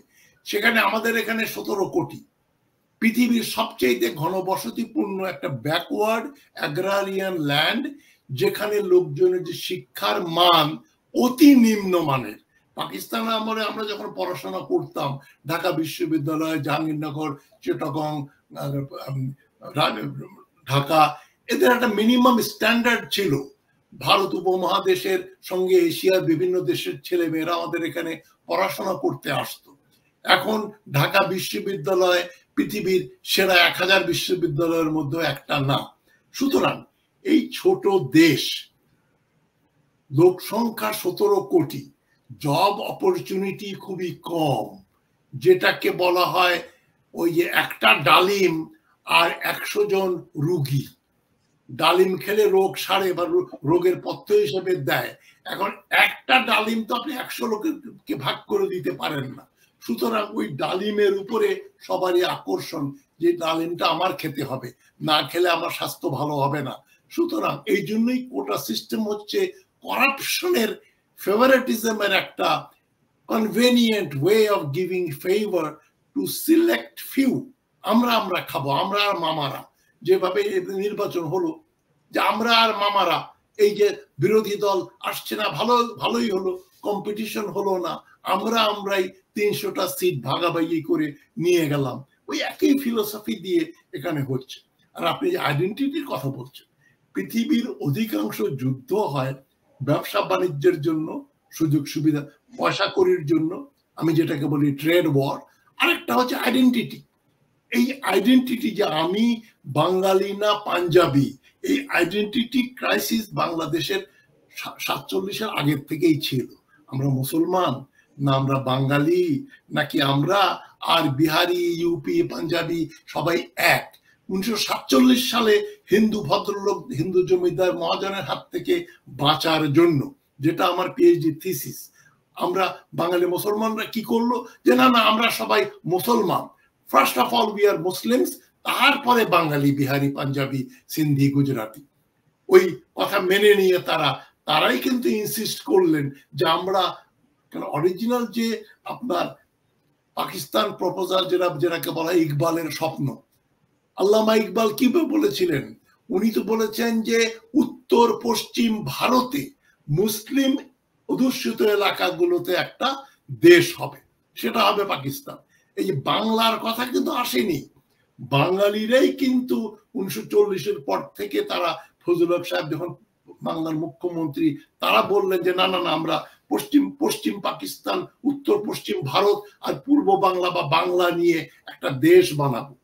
Speaker 2: সেখানে আমাদের এখানে 17 কোটি। পৃথিবীর সবচেয়ে ঘনবসতিপূর্ণ একটা ব্যাকওয়ার্ড অ্যাগ্রারিয়ান ল্যান্ড, যেখানে লোকজনের যে শিক্ষার মান অতি নিম্ন মানের। পাকিস্তান আমলে আমরা যখন পড়াশোনা করতাম, ঢাকা বিশ্ববিদ্যালয়, জাহাঙ্গীরনগর, চিটাগং, ঢাকা, এদের একটা মিনিমাম স্ট্যান্ডার্ড ছিল। ভারত উপমহাদেশের সঙ্গে এশিয়ার বিভিন্ন দেশের ছেলেমেয়েরা আমাদের এখানে পড়াশোনা করতে আসতো। এখন ঢাকা বিশ্ববিদ্যালয় পৃথিবীর সেরা 1000 বিশ্ববিদ্যালয়ের মধ্যে একটা না। সুতরাং এই ছোট দেশ, লোক সংখ্যা 17 কোটি, জব অপরচুনিটি খুবই কম, যেটাকে বলা হয় ওই যে একটা ডালিম আর 100 জন রুগী। ডালিম খেলে রোগ সারে বা রোগের পথ্য হিসেবে দেয়। এখন একটা ডালিম তো আপনি 100 লোককে ভাগ করে দিতে পারেন না। সুতরাং ওই ডালিমের উপরে সবারই আকর্ষণ, যে ডালিমটা আমার খেতে হবে, না খেলে আমার স্বাস্থ্য ভালো হবে না। সুতরাং এই জন্যই কোটা সিস্টেম হচ্ছে করাপশনের, ফেভারিটিজমের একটা convenient way of giving favour to select few. আমরা খাবো, আমরা আর মামারা। যেভাবে নির্বাচন হলো, যে আমরা আর মামারা, এই যে বিরোধী দল আসছে না, ভালোই হলো, কম্পিটিশন হলো না, আমরাই 300টা সিট ভাগাভাগি করে নিয়ে গেলাম। ওই একই ফিলোসফি দিয়ে এখানে হচ্ছে। আর আপনি যে আইডেন্টিটির কথা বলছেন, পৃথিবীর অধিকাংশ যুদ্ধ হয় ব্যবসা বাণিজ্যের জন্য, সুযোগ সুবিধা, পয়সা করির জন্য, আমি যেটাকে বলি ট্রেড ওয়ার। আরেকটা হচ্ছে আইডেন্টিটি। এই আইডেন্টিটি যে আমি বাঙালি না পাঞ্জাবি, এই আইডেন্টিটি ক্রাইসিস বাংলাদেশের 47-এর আগের থেকেই ছিল। আমরা মুসলমান না আমরা বাঙালি, নাকি আমরা আর বিহারি, ইউপি, পাঞ্জাবি সবাই এক? 1947 সালে হিন্দু ভদ্রলোক, হিন্দু জমিদার মহাজনের হাত থেকে বাঁচার জন্য, যেটা আমার পিএইচডি থিসিস, আমরা বাঙালি মুসলমানরা কি করলো, যে না আমরা সবাই মুসলমান, first of all we are Muslims, তারপরে বাঙালি, বিহারি, পাঞ্জাবি, সিন্ধি, গুজরাটি। ওই কথা মেনে নিয়ে তারাই কিন্তু ইনসিস্ট করলেন যে আমরা, অরিজিনাল যে আপনার পাকিস্তান প্রপোজাল, যেটাকে বলা ইকবালের স্বপ্ন, আল্লামা ইকবাল কি বলেছিলেন? উনি তো বলেছেন যে উত্তর পশ্চিম ভারতে মুসলিম অধ্যুষিত এলাকাগুলোতে একটা দেশ হবে, সেটা হবে পাকিস্তান। এই যে বাংলার কথা কিন্তু আসেনি। বাঙালিরাই কিন্তু 1940-এর পর থেকে তারা, ফজলুল হক সাহেব যখন বাংলার মুখ্যমন্ত্রী, তারা বললেন যে না আমরা পশ্চিম পাকিস্তান, উত্তর পশ্চিম ভারত আর পূর্ব বাংলা বা বাংলা নিয়ে একটা দেশ বানাবো।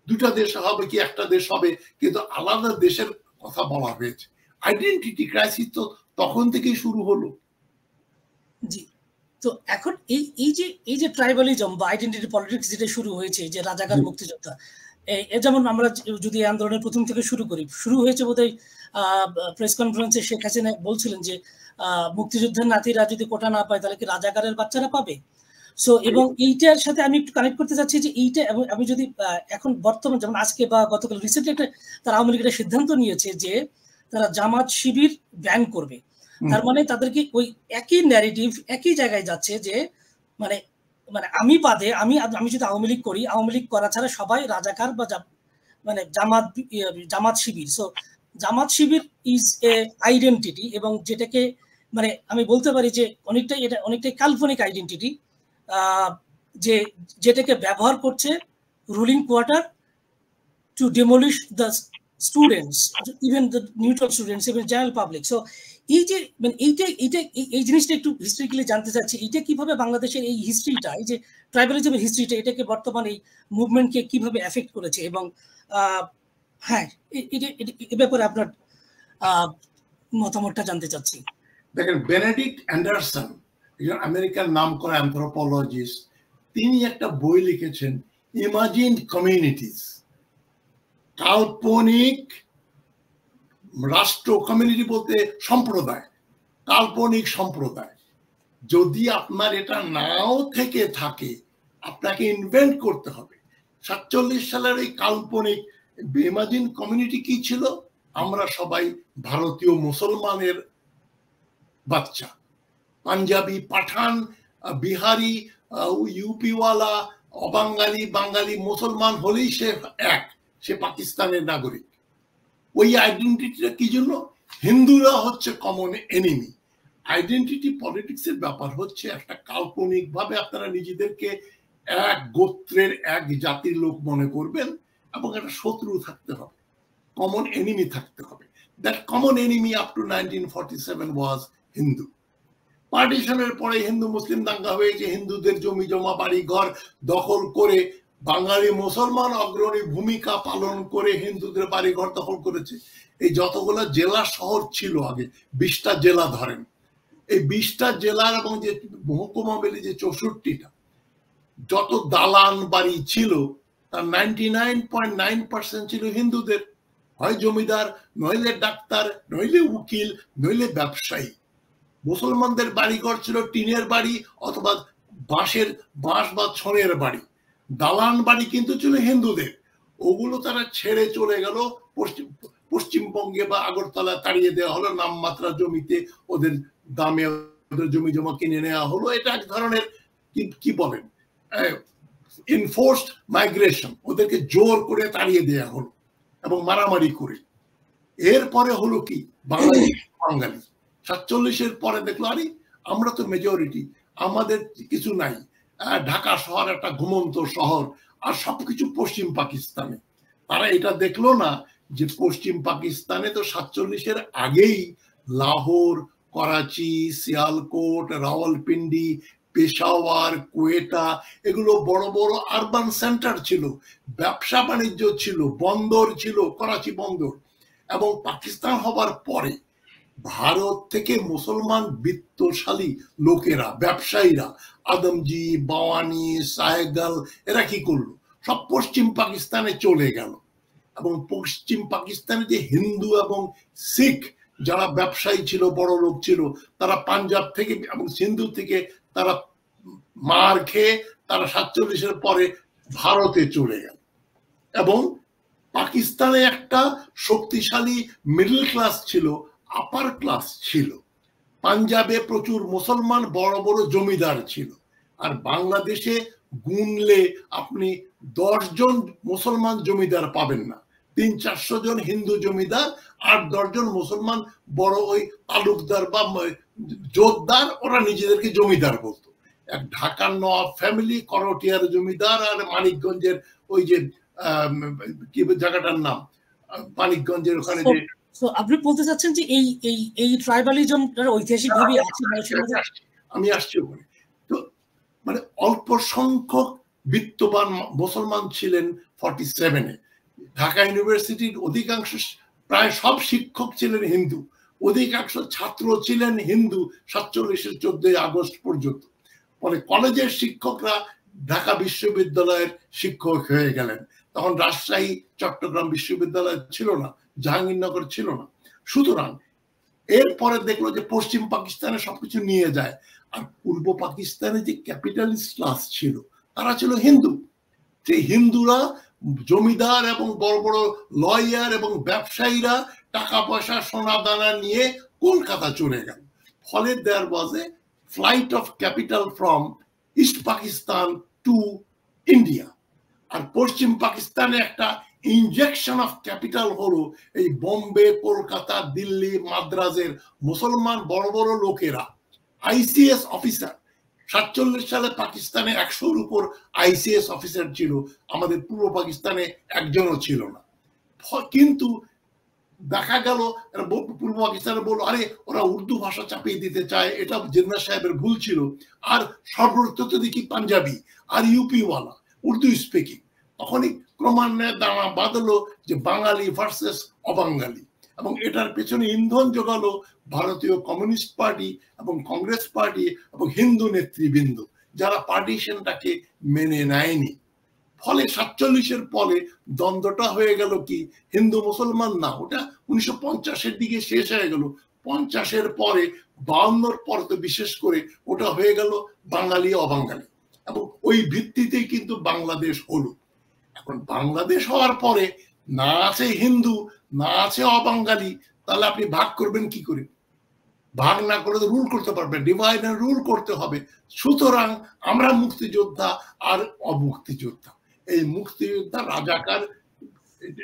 Speaker 2: দুটা দেশ হবে কি একটা দেশ হবে, কিন্তু আলাদা দেশের কথা বলা হয়েছে। আইডেন্টিটি ক্রাইসিস তো তখন থেকেই শুরু হলো।
Speaker 1: জি, তো এখন এই যে ট্রাইবালিজম বা আইডেন্টিটি পলিটিক্স যেটা শুরু হয়েছে, যে রাজাকার মুক্তিযোদ্ধা, যেমন আমরা যদি আন্দোলনের প্রথম থেকে শুরু হয়েছে বোধহয় প্রেস কনফারেন্সে শেখ হাসিনা বলছিলেন যে মুক্তিযুদ্ধের নাতিরা যদি কোটা না পায় তাহলে কি রাজাকারের বাচ্চারা পাবে। সো এবং এইটার সাথে আমি একটু কানেক্ট করতে চাচ্ছি যে এইটা, এবং আমি যদি এখন বর্তমান যেমন আজকে বা গতকাল রিসেন্টলি একটা তারা আওয়ামী লীগ একটা সিদ্ধান্ত নিয়েছে যে তারা জামাত শিবির ব্যান করবে। তার মানে তাদেরকে ওই একই ন্যারেটিভ একই জায়গায় যাচ্ছে যে মানে মানে আমি বাদে আমি যদি আওয়ামী লীগ করি, আওয়ামী লীগ করা ছাড়া সবাই রাজাকার বা মানে Jamaat Shibir. So Jamaat Shibir is a identity, এবং যেটাকে মানে আমি বলতে পারি যে অনেকটাই কাল্পনিক আইডেন্টিটি, যে যেটাকে ব্যবহার করছে ruling quarter to demolish the students, even the neutral students, even general public. So এই যে মানে এই জিনিসটা একটু হিস্ট্রিক্যালি জানতে চাচ্ছি, এটা কিভাবে বাংলাদেশের এই হিস্ট্রিটা, এই যে ট্রাইবালিজমের হিস্ট্রিটা, এটাকে বর্তমান এই মুভমেন্টকে কিভাবে এফেক্ট করেছে, এবং হ্যাঁ এ ব্যাপারে আপনার মতামতটা জানতে চাচ্ছি।
Speaker 2: দেখেন, বেনেডিক্ট অ্যান্ডারসন, একজন আমেরিকান নামকরা অ্যানথ্রোপোলজিস্ট, তিনি একটা বই লিখেছেন, ইমাজিনড কমিউনিটিজ, কাল্পনিক রাষ্ট্র। কমিউনিটি বলতে সম্প্রদায়, কাল্পনিক সম্প্রদায়। যদি আপনার এটা নাও থেকে থাকে, আপনাকে ইনভেন্ট করতে হবে। 47 সালের এই কাল্পনিক ইমাজিন কমিউনিটি কি ছিল? আমরা সবাই ভারতীয় মুসলমানের বাচ্চা, পাঞ্জাবি, পাঠান, বিহারি, ইউপিওয়ালা, অবাঙ্গালি, বাঙালি, মুসলমান হলেই সে পাকিস্তানের নাগরিক। ওই আইডেন্টিটিটা কি জন্য? হিন্দুরা হচ্ছে কমন এনিমি। আইডেন্টিটি পলিটিক্সের ব্যাপার হচ্ছে একটা কাল্পনিক ভাবে আপনারা নিজেদেরকে এক গোত্রের, এক জাতির লোক মনে করবেন, এবং একটা শত্রু থাকতে হবে, কমন এনিমি থাকতে হবে। That common enemy up to 1947 was Hindu. পার্টিশনের পরে হিন্দু মুসলিম দাঙ্গা হয়েছে, হিন্দুদের জমি জমা বাড়ি ঘর দখল করে বাঙালি মুসলমান অগ্রণী ভূমিকা পালন করে হিন্দুদের বাড়ি ঘর দখল করেছে। এই যতগুলো জেলা শহর ছিল আগে, 20টা জেলা ধরেন, এই 20টা জেলার এবং যে মহকুমা মিলে যে 64টা যত দালান বাড়ি ছিল, তার 99.9% ছিল হিন্দুদের, হয় জমিদার, নইলে ডাক্তার, নইলে উকিল, নইলে ব্যবসায়ী। মুসলমানদের বাড়িঘর ছিল টিনের বাড়ি অথবা বাঁশ বা ছনের বাড়ি। দালান বাড়ি কিন্তু ছিল হিন্দুদের, ওগুলো তারা ছেড়ে চলে গেল পশ্চিমবঙ্গে বা আগরতলা, তাড়িয়ে দেওয়া হলো নামমাত্রা জমিতে, ওদের দামে ওদের জমি জমা কিনে নেওয়া হলো। এটা এক ধরনের কি বলেন, এনফোর্সড মাইগ্রেশন, ওদেরকে জোর করে তাড়িয়ে দেওয়া হলো এবং মারামারি করে। এরপরে হলো কি, বাঙালি 47-এর পরে দেখলো আরে আমরা তো মেজরিটি, আমাদের কিছু নাই, ঢাকা শহর একটা ঘুমন্ত শহর, আর সবকিছু পশ্চিম পাকিস্তানে। তারা এটা দেখলো না যে পশ্চিম পাকিস্তানে তো 47-এর আগেই লাহোর, করাচি, সিয়ালকোট, রাওয়ালপিন্ডি, পেশাওয়ার, কোয়েটা, এগুলো বড় বড় আরবান সেন্টার ছিল, ব্যবসা বাণিজ্য ছিল, বন্দর ছিল, করাচি বন্দর। এবং পাকিস্তান হবার পরে ভারত থেকে মুসলমান বিত্তশালী লোকেরা, ব্যবসায়ীরা, আদমজি, বাওয়ানি, সাহেগাল, এরা কি করলো? সব পশ্চিম পাকিস্তানে চলে গেল। এবং পশ্চিম পাকিস্তানে যে হিন্দু এবং শিখ যারা ব্যবসায়ী ছিল, বড় লোক ছিল, তারা পাঞ্জাব থেকে এবং সিন্ধু থেকে তারা মার খেয়ে তারা 47-এর পরে ভারতে চলে গেল। এবং পাকিস্তানে একটা শক্তিশালী মিডল ক্লাস ছিল, আপার ক্লাস ছিল। পাঞ্জাবে প্রচুর মুসলমান বড় বড় জমিদার ছিল। আর বাংলাদেশে গুনলে আপনি 10 জন মুসলমান জমিদার পাবেন না, 300-400 জন হিন্দু জমিদার, 8-10 জন মুসলমান বড় ওই তালুকদার বা জোতদার, ওরা নিজেদেরকে জমিদার বলতো। এক ঢাকার নওয়াব ফ্যামিলি, করটিয়ার জমিদার, আর মানিকগঞ্জের ওই যে কি জায়গাটার নাম, মানিকগঞ্জের ওখানে যে।
Speaker 1: আপনি বলতে চাচ্ছেন যে এই ট্রাইবালিজমটার ঐতিহাসিকভাবে আছে মানুষের মধ্যে? আমি আসছি
Speaker 2: ওখানে। তো মানে অল্প সংখ্যক বিত্তবান মুসলমান ছিলেন 47-এ। ঢাকা ইউনিভার্সিটির অধিকাংশ প্রায় সব শিক্ষক ছিলেন হিন্দু, অধিকাংশ ছাত্র ছিলেন হিন্দু 47-এর 14ই আগস্ট পর্যন্ত। ফলে কলেজের শিক্ষকরা ঢাকা বিশ্ববিদ্যালয়ের শিক্ষক হয়ে গেলেন। তখন রাজশাহী চট্টগ্রাম বিশ্ববিদ্যালয় ছিল না, জাহাঙ্গীরনগর ছিল না। সুতরাং এরপরে দেখলো যে পশ্চিম পাকিস্তানে সবকিছু নিয়ে যায়, আর পূর্ব পাকিস্তানে যে ক্যাপিটালিস্ট ক্লাস ছিল তারা ছিল হিন্দু। সেই হিন্দুরা জমিদার এবং বড় বড় লয়ার এবং ব্যবসায়ীরা টাকা পয়সা সোনা দানা নিয়ে কলকাতা চলে গেল। ফলে there was a flight of capital from East Pakistan to India. আর পশ্চিম পাকিস্তানে একটা ইনজেকশন অফ ক্যাপিটাল হলো এই বোম্বে, কলকাতা, দিল্লি, মাদ্রাজের মুসলমান বড় বড় লোকেরা, আইসিএস অফিসার। 47 সালে পাকিস্তানে 100-র উপর আইসিএস অফিসার ছিল, আমাদের পূর্ব পাকিস্তানে একজনও ছিল না। কিন্তু দেখা গেল পূর্ব পাকিস্তানে বললো আরে ওরা উর্দু ভাষা চাপিয়ে দিতে চায়, এটা জিন্না সাহেবের ভুল ছিল। আর সর্বত্র দেখি পাঞ্জাবি আর ইউপিওয়ালা উর্দু স্পিকিং। তখনই ক্রমান্বয়ে দাঁড়া বাঁধলো যে বাঙালি ভার্সেস অবাঙালি, এবং এটার পেছনে ইন্ধন জোগালো ভারতীয় কমিউনিস্ট পার্টি এবং কংগ্রেস পার্টি এবং হিন্দু নেতৃবৃন্দ, যারা পার্টিশনটাকে মেনে নেয়নি। ফলে 47-এর পরে দ্বন্দ্বটা হয়ে গেল কি হিন্দু মুসলমান না, ওটা 1950-এর দিকে শেষ হয়ে গেল। 50-এর পরে 52-র পর তো বিশেষ করে ওটা হয়ে গেল বাঙালি অবাঙালি, এবং ওই ভিত্তিতেই কিন্তু বাংলাদেশ হলো। এখন বাংলাদেশ হওয়ার পরে না আছে হিন্দু না আছে অবাঙালি, তাহলে আপনি ভাগ করবেন কি করে? ভাগ না করে তো রুল করতে পারবেন, ডিভাইড এন্ড রুল করতে হবে। সুতরাং আমরা মুক্তিযোদ্ধা আর অমুক্তিযোদ্ধা, এই মুক্তিযোদ্ধা রাজাকার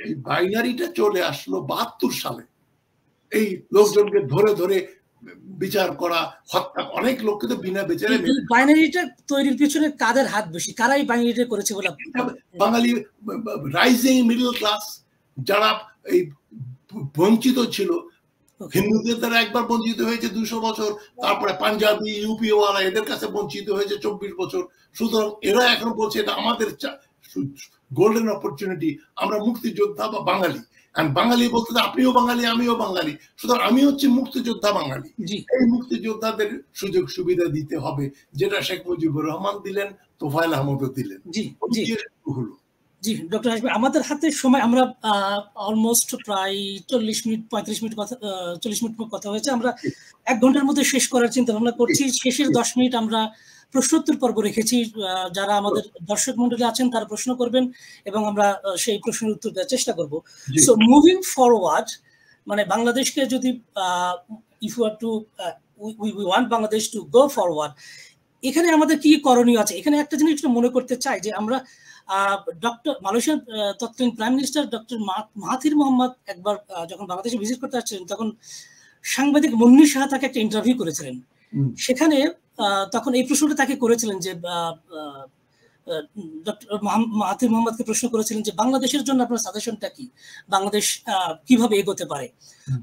Speaker 2: এই বাইনারিটা চলে আসলো 72 সালে। এই লোকজনকে ধরে ধরে বিচার করা, হত্যা, অনেক লোককে তো বিনা বিচারে।
Speaker 1: বাইনারিটা তৈরির পিছনে কাদের হাত বেশি, কারাই বাইনারিটা করেছে বলে?
Speaker 2: বাঙালি রাইজিং মিডল ক্লাস যারা এই বঞ্চিত ছিল, হিন্দুদের দ্বারা একবার বঞ্চিত হয়েছে 200 বছর, তারপরে পাঞ্জাবি ইউপিওয়ালা এদের কাছে বঞ্চিত হয়েছে 24 বছর। সুতরাং এরা এখন বলছে এটা আমাদের গোল্ডেন অপরচুনিটি, আমরা মুক্তিযোদ্ধা বা বাঙালি। বাঙালি বলতে আপনিও বাঙালি আমিও বাঙালি, সুতরাং আমি হচ্ছে মুক্তিযোদ্ধা বাঙালি। এই মুক্তিযোদ্ধাদের সুযোগ সুবিধা দিতে হবে, যেটা শেখ মুজিবুর রহমান দিলেন, তোফায়েল আহমদও দিলেন।
Speaker 1: জি জি হলো। জি ডক্টর হাশমি, আমাদের হাতে সময়, আমরা অলমোস্ট প্রায় 40 মিনিট 35 মিনিট কথা 40 মিনিট কথা হয়েছে। আমরা 1 ঘন্টার মধ্যে শেষ করার চিন্তা ভাবনা করছি। শেষের 10 মিনিট আমরা প্রশ্নোত্তর পর্ব রেখেছি। যারা আমাদের দর্শক মন্ডলী আছেন তারা প্রশ্ন করবেন এবং আমরা সেই প্রশ্নের উত্তর দেওয়ার চেষ্টা করব। সো মুভিং ফরওয়ার্ড, মানে বাংলাদেশকে যদি if you are to we want Bangladesh to go forward, এখানে আমাদের কি করণীয় আছে? এখানে একটা জিনিস মনে করতে চাই যে আমরা মালয়েশিয়ার তৎকালীন prime minister doctor Mahathir Mohamad একবার যখন বাংলাদেশে ভিজিট করতে আসছিলেন, তখন সাংবাদিক মুন্নি শাহ তাকে একটা ইন্টারভিউ করেছিলেন। সেখানে তখন এই প্রশ্নটা তাকে করেছিলেন যে ডক্টর মাহাথির মোহাম্মদকে প্রশ্ন করেছিলেন যে বাংলাদেশের জন্য আপনার সাজেশনটা কি, বাংলাদেশ কিভাবে এগোতে পারে?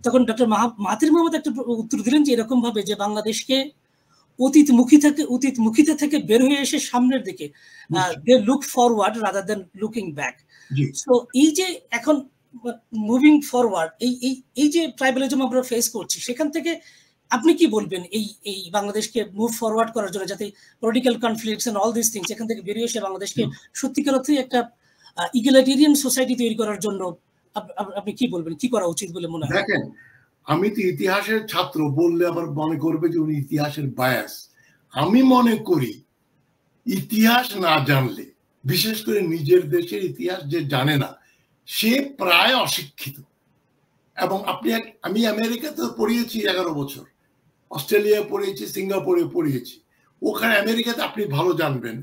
Speaker 1: তখন ডক্টর মাহাথির মোহাম্মদ একটা উত্তর দিলেন যে এরকম ভাবে যে বাংলাদেশকে অতীতমুখিতা থেকে বের হয়ে এসে সামনের দিকে they look forward rather than looking back. So এই যে এখন মুভিং ফরওয়ার্ড, এই যে ট্রাইবালিজম আমরা ফেস করছি, সেখান থেকে আপনি কি বলবেন এই বাংলাদেশকে মুভ ফরওয়ার্ড করার জন্য, যাতে political conflicts and all this things এখান থেকে বেরিয়ে এসে বাংলাদেশকে সত্যিকার অর্থে একটা ইকুয়ালিটেরিয়ান সোসাইটি তৈরি করার জন্য আপনি কি বলবেন, কি করা উচিত বলে মনে হয়?
Speaker 2: দেখেন, আমি তো ইতিহাসের ছাত্র, বললে আবার মনে করবে যে উনি ইতিহাসের বায়াস। আমি মনে করি ইতিহাস না জানলে, বিশেষ করে নিজের দেশের ইতিহাস যে জানে না, সে প্রায় অশিক্ষিত। এবং আমি আমেরিকাতে পড়িয়েছি 11 বছর, অস্ট্রেলিয়ায় পড়িয়েছি, সিঙ্গাপুরে পড়িয়েছি। ওখানে আমেরিকাতে আপনি ভালো জানবেন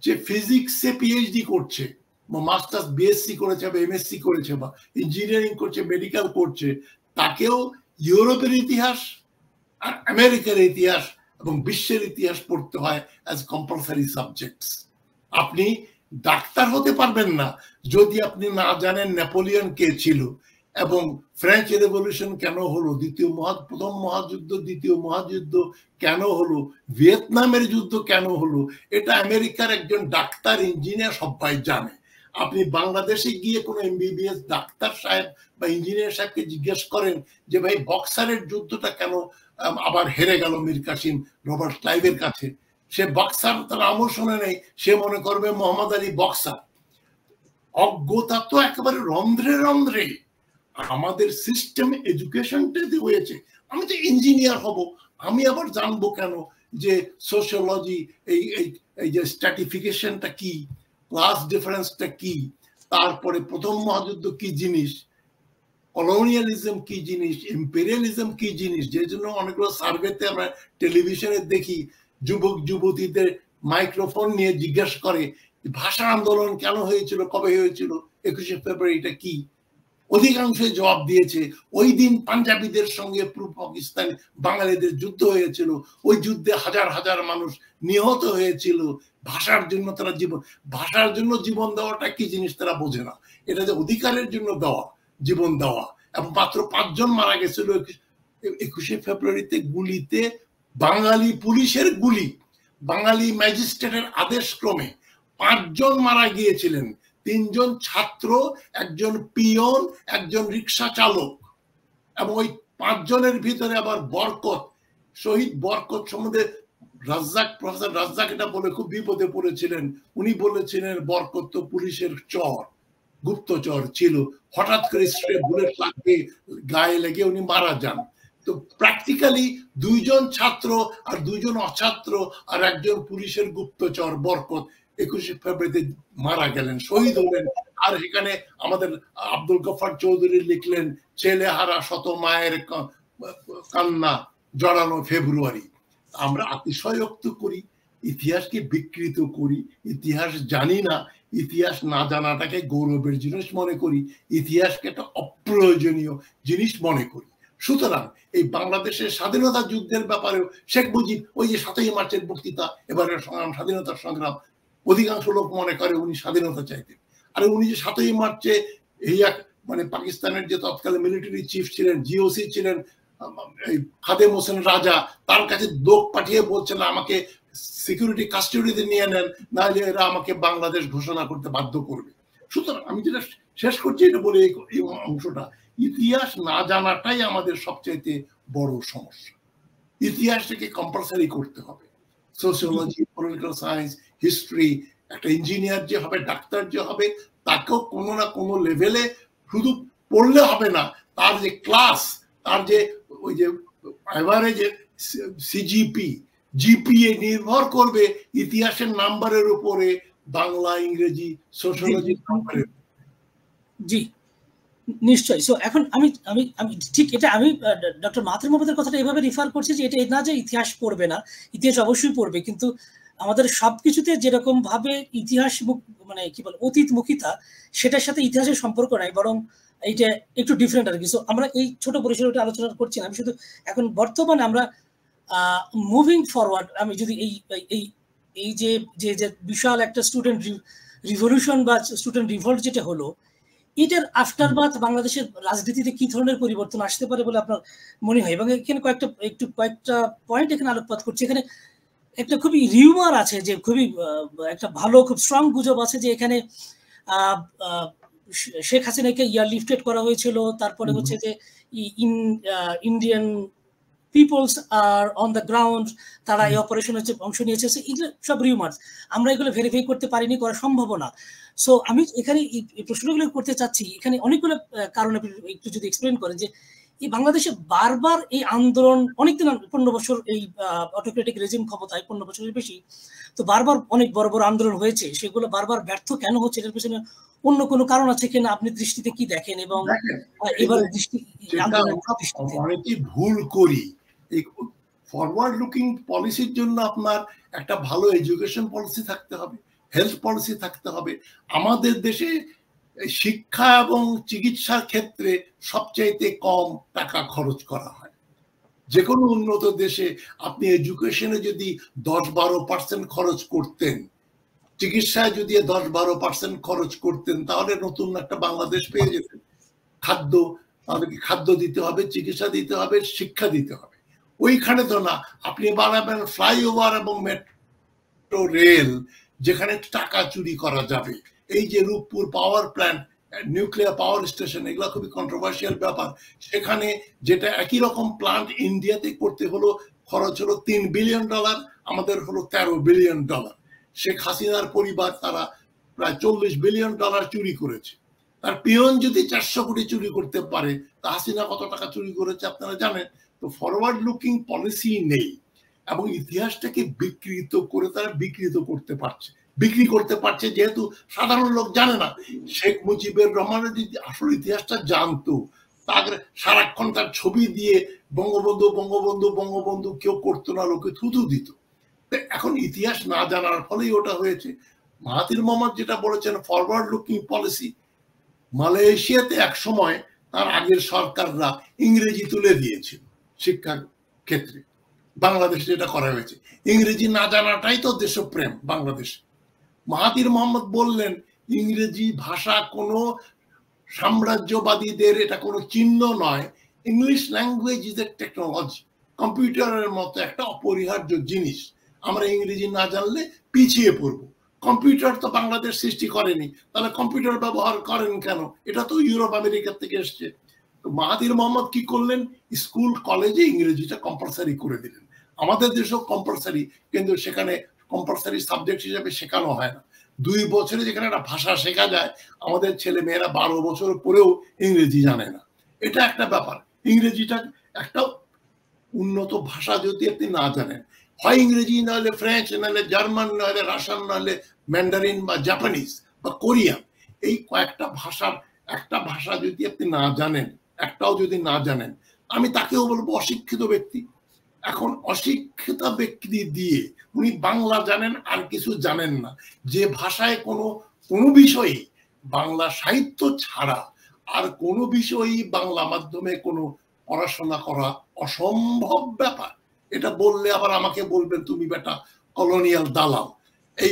Speaker 2: যে ফিজিক্সে পিএইচডি করছে বা মাস্টার্স বিএসসি করেছে বা এমএসসি করেছে বা ইঞ্জিনিয়ারিং করছে, মেডিকেল করছে, তাকেও ইউরোপের ইতিহাস আর আমেরিকার ইতিহাস এবং বিশ্বের ইতিহাস পড়তে হয় অ্যাজ কম্পালসারি সাবজেক্টস। আপনি ডাক্তার হতে পারবেন না যদি আপনি না জানেন নেপোলিয়ন কে ছিল এবং ফ্রেঞ্চ রেভলিউশন কেন হলো, প্রথম মহাযুদ্ধ দ্বিতীয় মহাযুদ্ধ কেন হলো, ভিয়েতনামের যুদ্ধ কেন হলো, এটা আমেরিকার একজন ডাক্তার ইঞ্জিনিয়ার সবাই জানে। আপনি বাংলাদেশে গিয়ে কোনো এমবিবিএস ডাক্তার সাহেব বা ইঞ্জিনিয়ার সাহেবকে জিজ্ঞেস করেন যে ভাই বক্সারের যুদ্ধটা কেন আবার হেরে গেল মীর কাসিম রবার্ট ক্লাইভের কাছে, সে বক্সার তার নামও শোনে নেই, সে মনে করবে মোহাম্মদ আলী বক্সার। অজ্ঞতা তো একেবারে রন্ধ্রে রন্ধ্রে আমাদের সিস্টেম এডুকেশনটাতে হয়েছে। আমি তো ইঞ্জিনিয়ার হব, আমি আবার জানবো কেন যে সোশিওলজি, এই যে স্ট্র্যাটিফিকেশনটা কি, ক্লাস ডিফারেন্সটা কি, তারপরে প্রথম মহাযুদ্ধ কি জিনিস, কলোনিয়ালিজম কি জিনিস, ইম্পেরিয়ালিজম কি জিনিস, যে জন্য অনেকগুলো সার্ভেতে আমরা টেলিভিশনে দেখি যুবক যুবতীদের মাইক্রোফোন নিয়ে জিজ্ঞাসা করে ভাষা আন্দোলন কেন হয়েছিল, কবে হয়েছিল, 21শে ফেব্রুয়ারিটা কি। অধিকাংশ জবাব দিয়েছে ওই দিন পাঞ্জাবিদের সঙ্গে পূর্ব পাকিস্তান বাঙালিদের যুদ্ধ হয়েছিল, ওই যুদ্ধে হাজার হাজার মানুষ নিহত হয়েছিল, ভাষার জন্য তারা ভাষার জন্য জীবন দেওয়াটা কি জিনিস তারা বোঝে না। এটা যে অধিকারের জন্য দেওয়া, জীবন দেওয়া, এবং মাত্র 5 জন মারা গেছিল 21শে ফেব্রুয়ারিতে গুলিতে, বাঙালি পুলিশের গুলি, বাঙালি ম্যাজিস্ট্রেটের আদেশ ক্রমে 5 জন মারা গিয়েছিলেন, 3 জন ছাত্র, 1 জন পিয়ন, 1 জন রিক্সা চালক, এবং ওই 5 জনের ভিতরে আবার বরকত, শহীদ বরকত সম্বন্ধে রাজ্জাক, প্রফেসর রাজ্জাক এটা বলে খুব বিপদে পড়েছিলেন। উনি বলেছিলেন বরকত তো পুলিশের চর, গুপ্তচর ছিল, হঠাৎ করে স্প্রে বুলেট লাগিয়ে গায়ে লেগে উনি মারা যান। তো প্র্যাকটিক্যালি 2 জন ছাত্র আর 2 জন অছাত্র আর 1 জন পুলিশের গুপ্তচর বরকত 21শে ফেব্রুয়ারিতে মারা গেলেন, শহীদ হলেন। আর এখানে আমাদের আব্দুল গফফার চৌধুরী লিখলেন ছেলে হারা শত মায়ের কান্না জড়ানো ফেব্রুয়ারি। আমরা অতিশয়োক্ত করি, ইতিহাসকে বিকৃত করি, ইতিহাস জানি না, ইতিহাস না জানাটাকে গৌরবের জিনিস মনে করি, ইতিহাসকে একটা অপ্রয়োজনীয় জিনিস মনে করি। সুতরাং এই বাংলাদেশের স্বাধীনতা যুদ্ধের ব্যাপারেও শেখ মুজিব ওই যে 7ই মার্চের বক্তৃতা, এবারের সংগ্রাম, স্বাধীনতার সংগ্রাম, অধিকাংশ লোক মনে করে উনি স্বাধীনতা চাইতেন। আর উনি যে 7ই মার্চে এই মানে পাকিস্তানের যে তৎকালীন মিলিটারি চিফ ছিলেন, জিওসি ছিলেন খাদেম হোসেন রাজা, তার কাছে লোক পাঠিয়ে বলছেন আমাকে সিকিউরিটি কাস্টডিতে নিয়ে নেন, নাহলে এরা আমাকে বাংলাদেশ ঘোষণা করতে বাধ্য করবে। সুতরাং আমি যেটা শেষ করছি এটা বলে এই অংশটা, ইতিহাস না জানাটাই আমাদের সবচাইতে বড় সমস্যা। ইতিহাসটাকে কম্পালসারি করতে হবে। সোশিওলজি, পলিটিক্যাল সায়েন্স, হিস্ট্রি, একটা ইঞ্জিনিয়ার যে হবে, ডাক্তার যে হবে, তাকেও কোনো না কোনো লেভেলে শুধু পড়লে হবে না, তার যে ক্লাস, তার যে ওই যে এভারেজে সিজিপি, জিপিএ নির্ভর করবে ইতিহাসের নাম্বারের উপরে, বাংলা, ইংরেজি, সোশিওলজির নাম্বারের।
Speaker 1: জি নিশ্চয়ই। সো এখন আমি আমি আমি ঠিক এটা আমি ডক্টর মাহাথির মোহাম্মদের কথাটা এভাবে রিফার করছি যে এটা না যে ইতিহাস পড়বে না, ইতিহাস অবশ্যই পড়বে, কিন্তু আমাদের সবকিছুতে যেরকম ভাবে ইতিহাস মানে কি বল অতীতমুখিতা, সেটার সাথে ইতিহাসের সম্পর্ক নাই, বরং এইটা একটু ডিফারেন্ট আর কি। সো আমরা এই ছোট পরিসরে আলোচনা করছি না, আমি শুধু এখন বর্তমানে আমরা মুভিং ফরওয়ার্ড, আমি যদি এই এই এই যে যে বিশাল একটা স্টুডেন্ট রিভলিউশন বা স্টুডেন্ট রিভল্ট যেটা হলো, এটার আফটারমাথ বাংলাদেশের রাজনীতিতে কি ধরনের পরিবর্তন আসতে পারে বলে আপনার মনে হয়? এবং এখানে কয়েকটা পয়েন্ট এখানে আলোকপাত করছি। এখানে একটা খুবই রিউমার আছে, যে খুবই একটা ভালো খুব স্ট্রং গুজব আছে যে এখানে শেখ হাসিনাকে লিফটেড করা হয়েছিল, তারপরে হচ্ছে যে Indian people's R on the ground, তারা এই অপারেশন হচ্ছে অংশ নিয়েছে। এগুলো সব রিউমার্স, আমরা এগুলো ভেরিফাই করতে পারিনি, করা সম্ভব না। সো আমি এখানে এই প্রশ্নগুলো করতে চাচ্ছি, এখানে অনেকগুলো কারণে একটু যদি এক্সপ্লেন করেন যে এই বাংলাদেশে বারবার এই আন্দোলন, অনেকদিন 15 বছর এই অটোক্রেটিক রেজিম ক্ষমতায়, 15 বছরের বেশি, তো বারবার অনেক বড় বড় আন্দোলন হয়েছে, সেগুলো বারবার ব্যর্থ কেন হচ্ছে, এটার পেছনে অন্য কোনো কারণ আছে কিনা আপনি দৃষ্টিতে কি দেখেন? এবং এবার
Speaker 2: অনেকেই ভুল করি, এই ফরওয়ার্ড লুকিং পলিসির জন্য আপনার একটা ভালো এডুকেশন পলিসি থাকতে হবে, হেলথ পলিসি থাকতে হবে। আমাদের দেশে শিক্ষা এবং চিকিৎসার ক্ষেত্রে সবচাইতে কম টাকা খরচ করা হয়। যে কোনো উন্নত দেশে আপনি এডুকেশনে যদি 10-12% খরচ করতেন, চিকিৎসায় যদি 10-12% খরচ করতেন, তাহলে নতুন একটা বাংলাদেশ পেয়ে যেতেন। খাদ্য, তাদেরকে খাদ্য দিতে হবে, চিকিৎসা দিতে হবে, শিক্ষা দিতে হবে। ওইখানে তো না, আপনি বানাবেন ফ্লাইওভার এবং মেট্রো রেল যেখানে টাকা চুরি করা যাবে, এই যে Rooppur power plant, nuclear power station, এগুলো খুবই কন্ট্রোভার্সিয়াল ব্যাপার। সেখানে যেটা একই রকম প্ল্যান্ট ইন্ডিয়াতে করতে হলো খরচ হলো $3 বিলিয়ন, আমাদের হলো $13 বিলিয়ন। শেখ হাসিনার পরিবার তারা প্রায় $40 বিলিয়ন চুরি করেছে। তার পিয়ন যদি 400 কোটি চুরি করতে পারে, তা হাসিনা কত টাকা চুরি করেছে আপনারা জানেন। তো ফরওয়ার্ড লুকিং পলিসি নেই এবং ইতিহাসটাকে বিকৃত করে তারা বিক্রি করতে পারছে যেহেতু সাধারণ লোক জানে না। শেখ মুজিবুর রহমানের যদি আসল ইতিহাসটা জানতো, তাদের সারাক্ষণ তার ছবি দিয়ে বঙ্গবন্ধু বঙ্গবন্ধু বঙ্গবন্ধু কেউ করতো না, লোকে থুতু দিত। এখন ইতিহাস না জানার ফলেই ওটা হয়েছে। মাহাথির মোহাম্মদ যেটা বলেছেন ফরওয়ার্ড লুকিং পলিসি, মালয়েশিয়াতে এক সময় তার আগের সরকাররা ইংরেজি তুলে দিয়েছিল শিক্ষার ক্ষেত্রে, বাংলাদেশে যেটা করা হয়েছে। ইংরেজি না জানাটাই তো দেশপ্রেম বাংলাদেশে। মাহাথির মোহাম্মদ বললেন ইংরেজি ভাষা কোনো সাম্রাজ্যবাদীদের এটা কোনো চিহ্ন নয়, English language is a technology, কম্পিউটারের মতো একটা অপরিহার্য জিনিস। আমরা ইংরেজি না জানলে পিছিয়ে পড়বো। কম্পিউটার তো বাংলাদেশ সৃষ্টি করেনি, তাহলে কম্পিউটার ব্যবহার করেন কেন? এটা তো ইউরোপ আমেরিকা থেকে এসছে। তো মাহাথির মোহাম্মদ কি করলেন, স্কুল কলেজে ইংরেজিটা কম্পালসারি করে দিলেন। আমাদের দেশেও কম্পালসারি, কিন্তু সেখানে কম্পালসারি সাবজেক্ট হিসেবে শেখানো হয় না। 2 বছরে যেখানে একটা ভাষা শেখা যায়, আমাদের ছেলে মেয়েরা 12 বছর পরেও ইংরেজি জানে না। এটা একটা ব্যাপার। ইংরেজিটা একটা উন্নত ভাষা যদি আপনি না জানেন, হয় ইংরেজি নাহলে ফ্রেঞ্চ, নাহলে জার্মান, নাহলে রাশিয়ান, নাহলে ম্যান্ডারিন বা জাপানিজ বা কোরিয়ান, এই কয়েকটা ভাষার একটা ভাষা যদি আপনি না জানেন, একটাও যদি না জানেন, আমি তাকেও বলবো অশিক্ষিত ব্যক্তি। এখন অশিক্ষিত ব্যক্তি দিয়ে উনি বাংলা জানেন আর কিছু জানেন না, যে ভাষায় কোনো বিষয়ে বাংলা সাহিত্য ছাড়া আর কোনো বিষয়ই বাংলা মাধ্যমে কোনো পড়াশোনা করা অসম্ভব ব্যাপার। এটা বললে আবার আমাকে বলবেন তুমি বেটা কলোনিয়াল দালাল। এই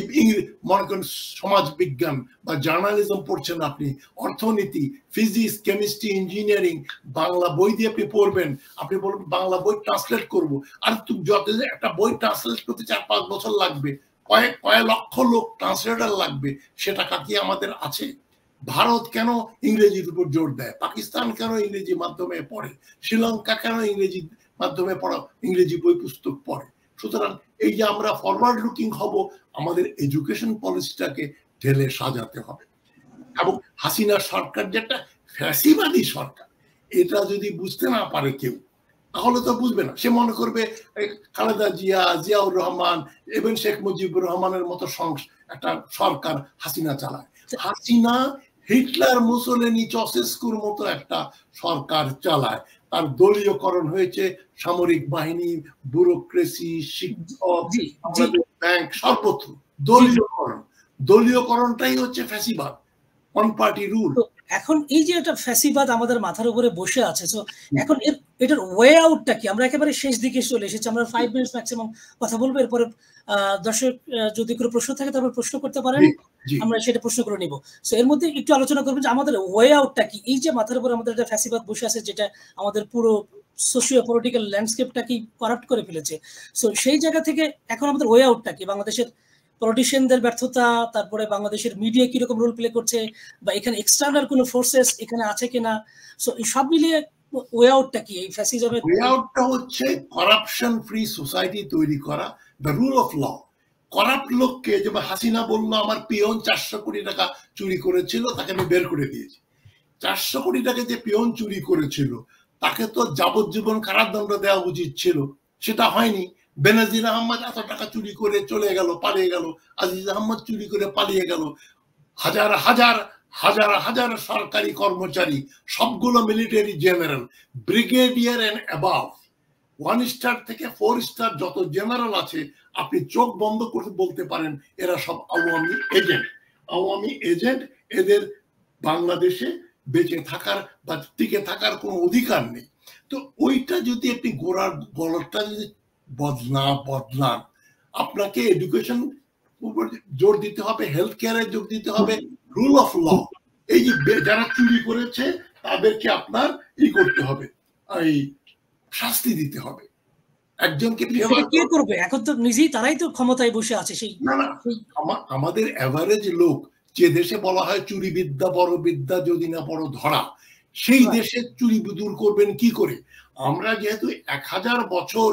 Speaker 2: মনে করেন সমাজ বিজ্ঞান বা জার্নালিজম পড়ছেন আপনি, অর্থনীতি, ফিজিক্স, কেমিস্ট্রি, ইঞ্জিনিয়ারিং, বাংলা বই দিয়ে আপনি পড়বেন, আপনি বলবেন বাংলা বই ট্রান্সলেট করবো। আর যত একটা বই ট্রান্সলেট করতে 4-5 বছর লাগবে, কয়েক লক্ষ লোক ট্রান্সলেটার লাগবে, সেটা কি আমাদের আছে? ভারত কেন ইংরেজির উপর জোর দেয়? পাকিস্তান কেন ইংরেজি মাধ্যমে পড়ে? শ্রীলঙ্কা কেন ইংরেজি মাধ্যমে পড়া, ইংরেজি বই পুস্তক পড়ে? সুতরাং এই যে আমরা ফরওয়ার্ড লুকিং হব, আমাদের এডুকেশন পলিসিটাকে ঢেলে সাজাতে হবে। এবং হাসিনা সরকার যেটা ফ্যাসিবাদী সরকার, এটা যদি বুঝতে না পারে কেউ, তাহলে তো বুঝবে না। সে মনে করবে খালেদা জিয়া, জিয়াউর রহমান এবং শেখ মুজিবুর রহমানের মতো একটা সরকার হাসিনা চালায়। হাসিনা হিটলার, মুসোলিনি, চসেস্কুর মতো একটা সরকার চালায়। তার দলীয়করণ হয়েছে, সামরিক বাহিনী, ব্যুরোক্রেসি, শিক্ষক, ব্যাংক, সর্বত্র দলীয়করণটাই হচ্ছে ফ্যাসিবাদ, ওয়ান পার্টি রুল।
Speaker 1: এখন এই যে একটা ফ্যাসিবাদ আমাদের মাথার উপরে বসে আছে, তো এখন এটার ওয়ে আউটটা কি? আমরা একেবারে শেষ দিকে চলে এসেছি, আমরা 5 মিনিটস ম্যাক্সিমাম কথা বলবো, এরপরে দর্শক যদি কোনো প্রশ্ন থাকে তারপর প্রশ্ন করতে পারেন, আমরা সেটা প্রশ্ন করে নিব। সো এর মধ্যে একটু আলোচনা করবেন যে আমাদের ওয়ে আউটটা কি? এই যে মাথার উপরে আমাদের একটা ফ্যাসিবাদ বসে আছে, যেটা আমাদের পুরো সোশিও পলিটিক্যাল ল্যান্ডস্কেপটা কি করাপ্ট করে ফেলেছে। সো সেই জায়গা থেকে এখন আমাদের ওয়ে আউটটা কি? বাংলাদেশের পলিটিশিয়ানদের ব্যর্থতা, তারপরে বাংলাদেশের মিডিয়া কিরকম রোল প্লে করছে, বা এখানে এক্সটার্নাল কোনো ফোর্সেস এখানে আছে কিনা, সো এই সব মিলিয়ে ওয়ে আউটটা কি এই ফ্যাসিজমের?
Speaker 2: ওয়ে আউটটা হচ্ছে করাপশন ফ্রি সোসাইটি তৈরি করা, the rule of law. Corrupt লোককে, যেমন হাসিনা বললো আমার পিয়ন 400 কোটি টাকা চুরি করেছিল, তাকে আমি বের করে দিয়েছি। 400 কোটি টাকা যে পিয়ন চুরি করেছিল তাকে তো যাবজ্জীবন কারাদণ্ড দেওয়া উচিত ছিল, সেটা হয়নি। বেনজির আহমদ এত টাকা চুরি করে চলে গেল, পালিয়ে গেল। আজিজ আহমদ চুরি করে পালিয়ে গেল। হাজার হাজার হাজার হাজার সরকারি কর্মচারী, সবগুলো military general, brigadier and above, 1 star থেকে 4 স্টার যত জেনারেল আছে, আপনি চোখ বন্ধ করে বলতে পারেন এরা সব আওয়ামী এজেন্ট। আওয়ামী এজেন্ট, এদের বাংলাদেশে বেঁচে থাকার বা টিকে থাকার কোনো অধিকার নেই। তো ওইটা যদি আপনি গলাটা যদি বদলান, আপনাকে এডুকেশন উপর জোর দিতে হবে, হেলথ কেয়ারে জোর দিতে হবে, রুল অফ ল। এই যে যারা চুরি করেছে তাদেরকে আপনার করতে হবে, এই শাস্তি দিতে হবে। একজনকে
Speaker 1: কে করবে? এখন তো নিজেই তারাই তো ক্ষমতায় বসে আছে। সেই
Speaker 2: না, আমাদের এভারেজ লোক যে দেশে বলা হয় চুরি বিদ্যা বড় বিদ্যা যদি না বড় ধরা, সেই দেশে চুরি দূর করবেন কি করে? আমরা যেহেতু 1000 বছর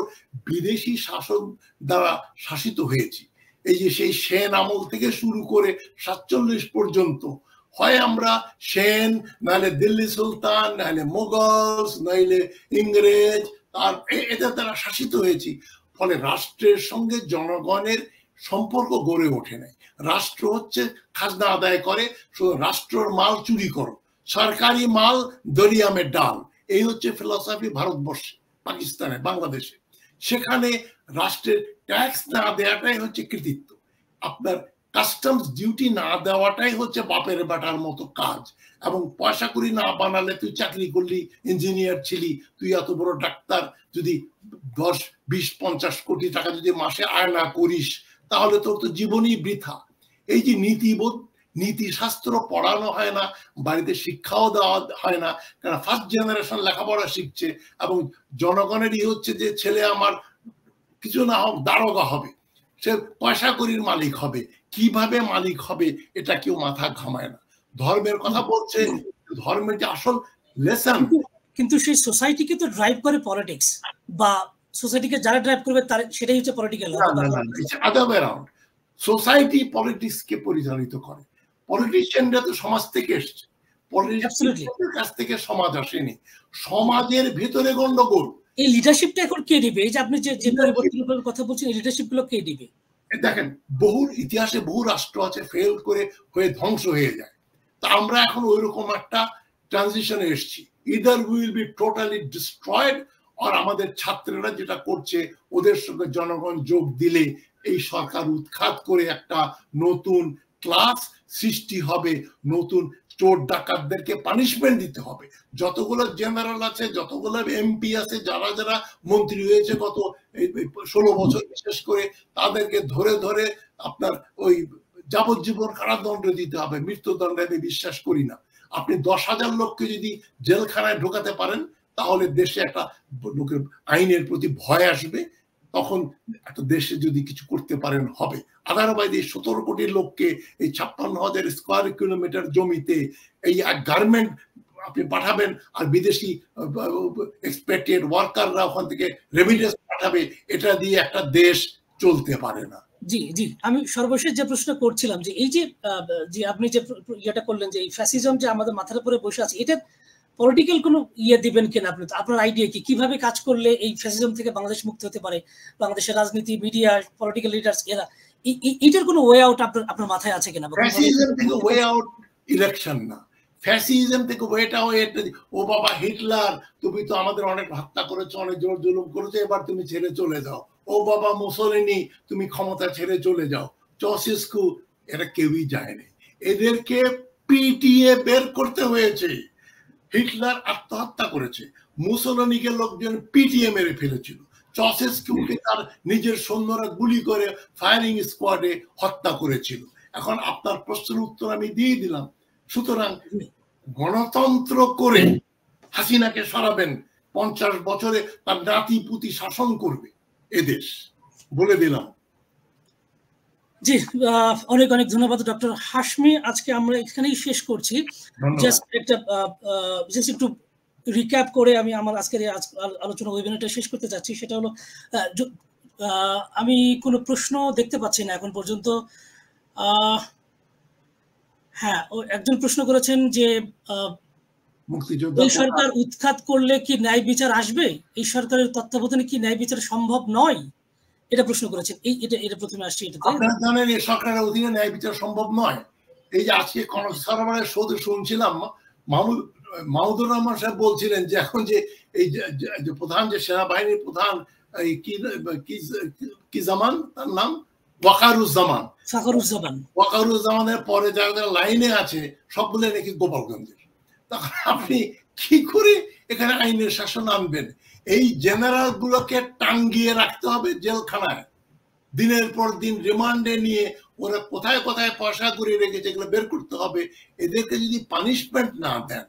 Speaker 2: বিদেশি শাসন দ্বারা শাসিত হয়েছি, এই যে সেই সেন আমল থেকে শুরু করে 47 পর্যন্ত, হয় আমরা সেন, নাহলে দিল্লি সুলতান, নাহলে মোগলস, নাহলে ইংরেজ, আর এদের দ্বারা শাসিত হয়েছি। ফলে রাষ্ট্রের সঙ্গে জনগণের সম্পর্ক গড়ে ওঠে নাই। রাষ্ট্র হচ্ছে খাজনা আদায় করে, শুধু রাষ্ট্রের মাল চুরি করো, সরকারি মাল দরিয়ামের ডাল, এই হচ্ছে ফিলসফি ভারতবর্ষে, পাকিস্তানে, বাংলাদেশে। সেখানে রাষ্ট্রের ট্যাক্স না দেওয়াটাই হচ্ছে কৃতিত্ব, আপনার কাস্টমস ডিউটি না দেওয়াটাই হচ্ছে বাপের বেটার মতো কাজ। এবং পয়সা করি না বানালে, তুই চাকরি করলি, ইঞ্জিনিয়ার ছিলি, তুই এত বড় ডাক্তার, যদি 10, 20, 50 কোটি টাকা যদি মাসে আয় না করিস, তাহলে তোর তো জীবনই বৃথা। এই যে নীতিবোধ, নীতিশাস্ত্র পড়ানো হয় না, বাড়িতে শিক্ষাও দেওয়া হয় না, কারণ ফার্স্ট জেনারেশন লেখাপড়া শিখছে, এবং জনগণেরই হচ্ছে যে ছেলে আমার কিছু না হোক দারোগা হবে, সে পয়সা করির মালিক হবে। কিভাবে মালিক হবে এটা কেউ মাথা ঘামায় না। ধর্মের কথা বলছে, ধর্মের যে আসল লেসন,
Speaker 1: কিন্তু সেই সোসাইটিকে তো ড্রাইভ করে পলিটিক্স, বা সোসাইটিকে যারা ড্রাইভ করবে তার সেটাই হচ্ছে political.
Speaker 2: Other way around, society politics কে পরিচালিত করে। পলিটিশিয়ানরা তো সমাজ থেকে এসছে, পলিটিশিয়ানদের কাছ থেকে সমাজ আসেনি, সমাজের ভিতরে গন্ডগোল।
Speaker 1: এই লিডারশিপটা এখন কে দিবে? এই যে আপনি যে পরিবর্তনের কথা বলছেন, এই লিডারশিপ গুলো কে দিবে?
Speaker 2: দেখেন, বহু ইতিহাসে বহু রাষ্ট্র আছে ফেল করে হয়ে ধ্বংস হয়ে যায়। তা আমরা এখন ওইরকম একটা ট্রানজিশনে এসেছি, either will be totally destroyed, আর আমাদের ছাত্ররা যেটা করছে, ওদের সঙ্গে জনগণ যোগ দিলে এই সরকার উৎখাত করে একটা নতুন ক্লাস সৃষ্টি হবে, নতুন চোর ডাকাতদেরকে পানিশমেন্ট দিতে হবে। যতগুলো জেনারেল আছে, যতগুলো এমপি আছে, যারা যারা মন্ত্রী হয়েছে গত 16 বছর বিশেষ করে, তাদেরকে ধরে ধরে আপনার ওই যাবজ্জীবন কারাদণ্ড দিতে হবে, মৃত্যুদণ্ডে আমি বিশ্বাস করি না। আপনি 10,000 লোককে যদি জেলখানায় ঢোকাতে পারেন, তাহলে দেশে একটা লোকের আইনের প্রতি ভয় আসবে, তখন একটা দেশে যদি কিছু করতে পারেন হবে। আদারওয়াইজ এই 17 কোটি লোককে এই 56,000 স্কোয়ার কিলোমিটার জমিতে এই এক গার্মেন্ট আপনি পাঠাবেন, আর বিদেশি এক্সপেক্টেড ওয়ার্কাররা ওখান থেকে রেমিটেন্স পাঠাবে, এটা দিয়ে একটা দেশ চলতে পারে না।
Speaker 1: জি জি, আমি সর্বশেষ যে প্রশ্ন করছিলাম, যে এই যে আপনি যে ইয়েটা করলেন, যে এই ফ্যাসিজম যে আমাদের মাথার উপরে বসে আছে, এটা পলিটিক্যাল কোনো ইয়ে দিবেন কিনা আপনি? আপনার আইডিয়া কি, কিভাবে কাজ করলে এই ফ্যাসিজম থেকে বাংলাদেশ মুক্ত হতে পারে? বাংলাদেশের রাজনীতি, মিডিয়া, পলিটিক্যাল লিডার্স, এরা এটার কোনো ওয়ে আউট আপনার মাথায় আছে কিনা?
Speaker 2: ফ্যাসিজম থেকে ওয়ে আউট ইলেকশন না, ফ্যাসিজম থেকে ওয়েটা হয়ে, ও বাবা হিটলার, তুমি তো আমাদের অনেক হত্যা করেছো, অনেক জোর জুলুম করেছো, এবার তুমি ছেড়ে চলে যাও। ও বাবা মুসোলিনি, তুমি ক্ষমতা ছেড়ে চলে যাও। চসেস্কু, এরা কেউই যায়নি, এদেরকে পিটিয়ে বের করতে হয়েছে। হিটলার আত্মহত্যা করেছে, মুসোলিনিকে লোকজন পিটিয়ে মেরে ফেলেছিল, চসেস্কুকে তার নিজের সৈন্যরা গুলি করে ফায়ারিং স্কোয়াডে হত্যা করেছিল। এখন আপনার প্রশ্নের উত্তর আমি দিয়ে দিলাম। সুতরাং গণতন্ত্র করে হাসিনাকে সরাবেন, 50 বছরে তার নাতি পুতি শাসন করবে এদেশ, বলে দিলাম।
Speaker 1: জি, অনেক অনেক ধন্যবাদ ডক্টর হাশমি। আজকে আমরা এখানেই শেষ করছি। জাস্ট একটু রিক্যাপ করে আমি আমার আজকের আলোচনা ওয়েবিনারটা শেষ করতে যাচ্ছি। সেটা হলো, আমি কোনো প্রশ্ন দেখতে পাচ্ছি না এখন পর্যন্ত। হ্যাঁ, একজন প্রশ্ন করেছেন যে এই সরকার উৎখাত করলে কি ন্যায় বিচার আসবে? এই সরকারের তত্ত্বাবধানে কি ন্যায় বিচার সম্ভব নয়? এটা প্রশ্ন করেছেন। এটা প্রথমে আসছে।
Speaker 2: আপনারা জানেন এই সরকারের অধীনে ন্যায় বিচার সম্ভব নয়। এই যে আজকে কনক সরকারের শোধ শুনছিলাম, মাহমুদুর রহমান সাহেব বলছিলেন যে এখন যে এই যে প্রধান, যে সেনাবাহিনীর প্রধান, এই কি জামান, তার নাম ওয়াকারুজ্জামানের পরে যারা লাইনে আছে সবগুলো নাকি গোপালগঞ্জের। তখন আপনি কি করে এখানে আইনের শাসন আনবেন? এই জেনারেল গুলোকে টাঙ্গিয়ে রাখতে হবে জেলখানায়, দিনের পর দিন রিমান্ডে নিয়ে, ওরা কোথায় কোথায় পয়সা করে রেখেছে এগুলো বের করতে হবে। এদেরকে যদি পানিশমেন্ট না দেন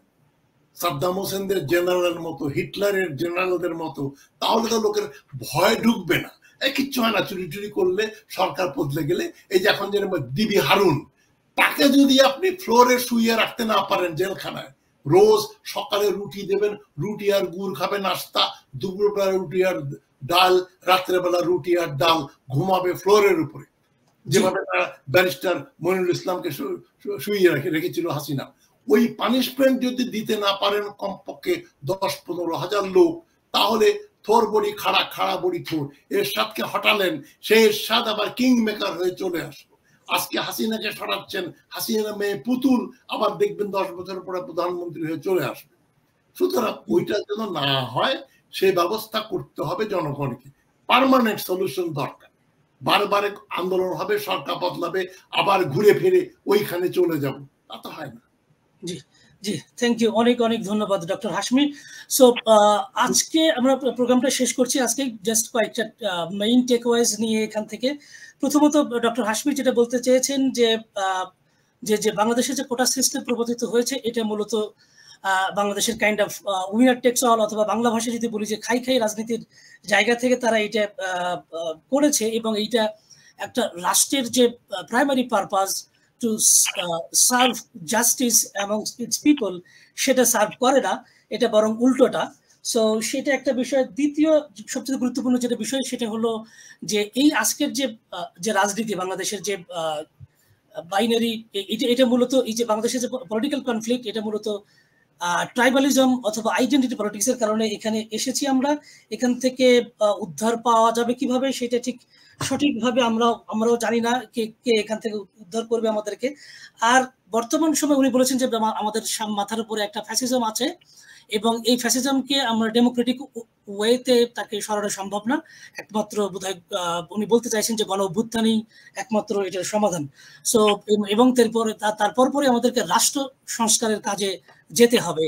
Speaker 2: সাদ্দাম হোসেনদের জেনারেলের মতো, হিটলারের জেনারেলদের মতো, তাহলে তো লোকের ভয় ঢুকবে না। কিচ্ছু হয় না, চুরি টুরি করলে, সরকার বদলে গেলে। এই যে এখন যে দিবি হারুন, তাকে যদি আপনি ফ্লোরে শুইয়ে রাখতে না পারেন জেলখানায়, রোজ সকালে রুটি দেবেন, রুটি আর গুড় খাবে নাস্তা, দুপুরবেলা রুটি আর ডাল, রাত্রেবেলা রুটি আর ডাল, ঘুমাবে ফ্লোরের উপরে, যেভাবে তারা ব্যারিস্টার মনিরুল ইসলামকে শুইয়ে রেখেছিল হাসিনা। ওই পানিশমেন্ট যদি দিতে না পারেন কমপক্ষে 10-15 হাজার লোক, তাহলে থোর বড়ি খাড়া, খাড়া বড়ি থোর, এরশাদকে হটালেন, সেই এরশাদ আবার কিং মেকার হয়ে চলে আসলো। আজকে হাসিনাকে সরাচ্ছেন, হাসিনা মেয়ে পুতুল, আবার দেখবেন 10 বছর পরে প্রধানমন্ত্রী হয়ে চলে আসবে। সুতরাং ওইটা যেন না হয় সেই ব্যবস্থা করতে হবে জনগণকে। পার্মানেন্ট সলিউশন দরকার। বারবার আন্দোলন হবে, সরকার বদলাবে, আবার ঘুরে ফিরে ওইখানে চলে যাব, তা তো হয় না।
Speaker 1: জি জি, থ্যাংক ইউ, অনেক অনেক ধন্যবাদ ডক্টর হাশমি। সো আজকে আমরা প্রোগ্রামটা শেষ করছি। আজকে জাস্ট কয়েকটা মেইন টেকওয়েজ নিয়ে এখান থেকে। প্রথমত ডক্টর হাশমি যেটা বলতে চেয়েছেন যে যে বাংলাদেশে যে কোটা সিস্টেম প্রবর্তিত হয়েছে, এটা মূলত বাংলাদেশের kind of winner takes all, অথবা বাংলা ভাষায় যদি বলি যে খাই খাই রাজনীতির জায়গা থেকে তারা এটা করেছে, এবং এইটা একটা রাষ্ট্রের যে primary purpose to serve justice amongst it's people, সেটা সার্ভ করে না, এটা বরং উল্টোটা। সো সেটা একটা বিষয়। দ্বিতীয় সবচেয়ে গুরুত্বপূর্ণ যেটা বিষয়, সেটা হলো যে এই আজকের যে রাজনীতি, বাংলাদেশের যে বাইনারি, এটা মূলত এই যে বাংলাদেশের যে পলিটিক্যাল কনফ্লিক্ট, এটা মূলত ট্রাইবালিজম অথবা আইডেন্টিটি পলিটিক্সের কারণে এখানে এসেছি আমরা। এখান থেকে উদ্ধার পাওয়া যাবে কিভাবে, সেটা ঠিক সঠিকভাবে আমরাও জানি না কে এখান থেকে উদ্ধার করবে আমাদেরকে। আর বর্তমান সময় উনি বলেছেন যে আমাদের মাথার উপরে একটা ফ্যাসিজম আছে, এবং এই ফ্যাসিজমকে আমরা ডেমোক্রেটিক ওয়েতে তাকে সরানো সম্ভব না। একমাত্র বোধহয় উনি বলতে চাইছেন যে গণ অভ্যুত্থানই একমাত্র এটার সমাধান। সো এবং তারপর পরে আমাদেরকে রাষ্ট্র সংস্কারের কাজে যেতে হবে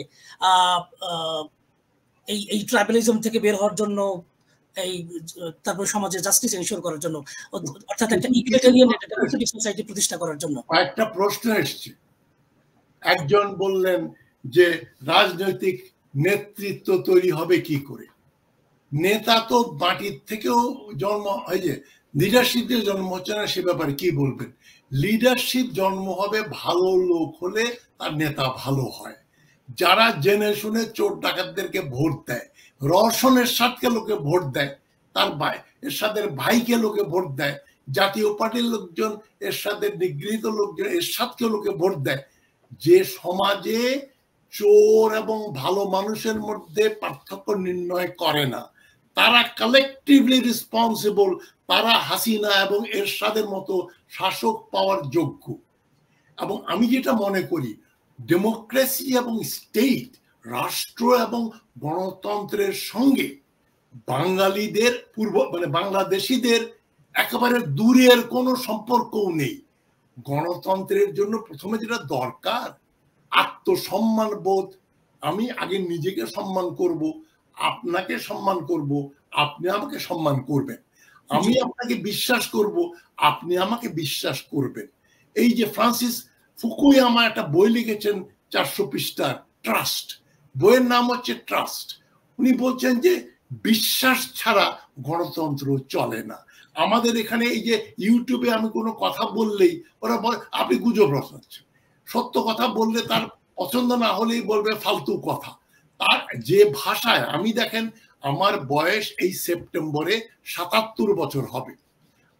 Speaker 1: এই ট্রাইবালিজম থেকে বের হওয়ার জন্য, এই তারপর সমাজে জাস্টিস এনশিওর করার জন্য, অর্থাৎ একটা ইকুইটারিয়ান একটা ডেমোক্রেটিক সোসাইটি প্রতিষ্ঠা করার জন্য।
Speaker 2: একটা প্রশ্ন এসেছে, একজন বললেন যে রাজনৈতিক নেতৃত্ব তৈরি হবে কি করে? নেতা তো মাটির থেকেও জন্ম হয়, যে লিডারশিপ দিয়ে জন্ম হচ্ছে না, সে ব্যাপারে কি বলবেন? লিডারশিপ জন্ম হবে ভালো লোক হলে তার নেতা ভালো হয়। যারা জেনে শুনে চোর ডাকাতদেরকে ভোট দেয়, রওশন এরশাদকে লোকে ভোট দেয়, তার এরশাদের ভাইকে লোকে ভোট দেয়, জাতীয় পার্টির লোকজন এরশাদের নিগৃহীত লোকজন এরশাদকে লোকে ভোট দেয়, যে সমাজে চোর এবং ভালো মানুষের মধ্যে পার্থক্য নির্ণয় করে না, তারা কালেকটিভলি রেসপন্সিবল, তারা হাসিনা এবং এরশাদের মতো শাসক পাওয়ার যোগ্য। এবং আমি যেটা মনে করি, ডেমোক্রেসি এবং স্টেট, রাষ্ট্র এবং গণতন্ত্রের সঙ্গে বাঙালিদের বাংলাদেশিদের একেবারে দূরের কোনো সম্পর্কও নেই। গণতন্ত্রের জন্য প্রথমে যেটা দরকার, আত্মসম্মান বোধ। আমি আগে নিজেকে সম্মান করব, আপনাকে সম্মান করব, আপনি আমাকে সম্মান করবেন। আমি আপনাকে বিশ্বাস করব, আপনি আমাকে বিশ্বাস করবেন। এই যে ফ্রান্সিস ফুকুয়ামা একটা বই লিখেছেন 400 পৃষ্ঠার, ট্রাস্ট, বইয়ের নাম হচ্ছে ট্রাস্ট। উনি বলছেন যে বিশ্বাস ছাড়া গণতন্ত্র চলে না। আমাদের এখানে এই যে ইউটিউবে আমি কোনো কথা বললেই ওরা বলে আপনি গুজব রটাচ্ছেন, সত্য কথা বললে তার পছন্দ না হলেই বলবে ফালতু কথা। তার যে ভাষায়, আমি দেখেন আমার বয়স এই সেপ্টেম্বরে 77 বছর হবে,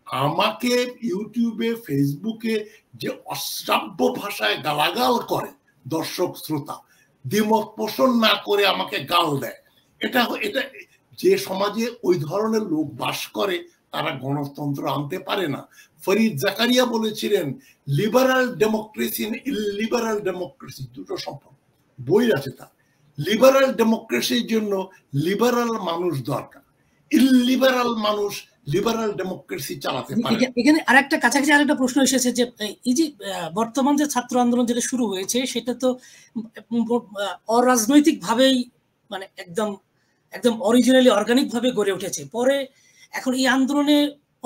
Speaker 2: আমাকে ইউটিউবে ফেসবুকে যে অশ্রাব্য ভাষায় গালাগাল করে দর্শক শ্রোতা, দ্বিমত পোষণ না করে আমাকে গাল দেয়, এটা যে সমাজে ওই ধরনের লোক বাস করে তারা গণতন্ত্র আনতে পারে না। ফরিদ জাকারিয়া বলেছিলেন লিবারাল ডেমোক্রেসি ইলিবারাল ডেমোক্রেসি দুটো সম্পর্ক, বই আছে তার। লিবারাল ডেমোক্রেসির জন্য লিবারাল মানুষ দরকার, ইলিবারাল মানুষ লিবারাল ডেমোক্রেসি চালাতে পারে।
Speaker 1: এখানে আরেকটা কাছাকাছি আরেকটা প্রশ্ন এসেছে যে এই যে বর্তমান যে ছাত্র আন্দোলন যেটা শুরু হয়েছে, সেটা তো অরাজনৈতিক ভাবেই মানে একদম অরিজিনালি অর্গানিক ভাবে গড়ে উঠেছে। পরে এখন এই আন্দোলনে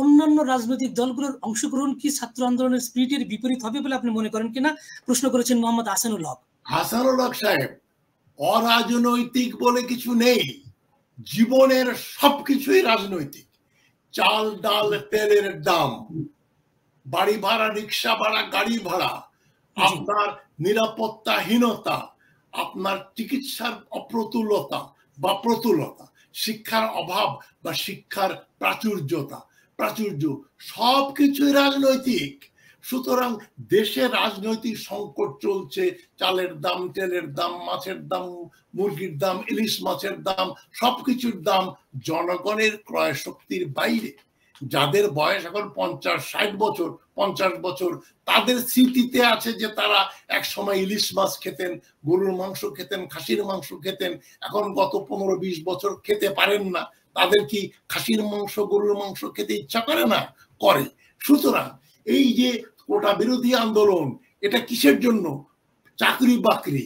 Speaker 1: অন্যান্য রাজনৈতিক দলগুলোর অংশগ্রহণ কি ছাত্র আন্দোলনের স্পিরিটের বিপরীত হবে বলে আপনি মনে করেন কিনা, প্রশ্ন করেছেন মোহাম্মদ হাসানুল হক।
Speaker 2: হাসানুল হক সাহেব, অরাজনৈতিক বলে কিছু নেই, জীবনের সবকিছুই রাজনৈতিক। চাল ডাল তেলের দাম, বাড়ি ভাড়া, রিক্সা ভাড়া, গাড়ি ভাড়া, আপনার নিরাপত্তাহীনতা, আপনার চিকিৎসার অপ্রতুলতা বা প্রতুলতা, শিক্ষার অভাব বা শিক্ষার প্রাচুর্য সবকিছুই রাজনৈতিক। সুতরাং দেশে রাজনৈতিক সংকট চলছে, চালের দাম, তেলের দাম, মাছের দাম, মুরগির দাম, ইলিশ মাছের দাম, সবকিছুর দাম জনগণের ক্রয় শক্তির বাইরে। যাদের বয়স এখন 50-60 বছর, 50 বছর, তাদের স্মৃতিতে আছে যে তারা এক সময় ইলিশ মাছ খেতেন, গরুর মাংস খেতেন, খাসির মাংস খেতেন, এখন গত 15-20 বছর খেতে পারেন না। তাদের কি খাসির মাংস, গরুর মাংস খেতে ইচ্ছা করে না? করে। সুতরাং এই যে কোটা বিরোধী আন্দোলন, এটা কিসের জন্য? চাকরি বাকরি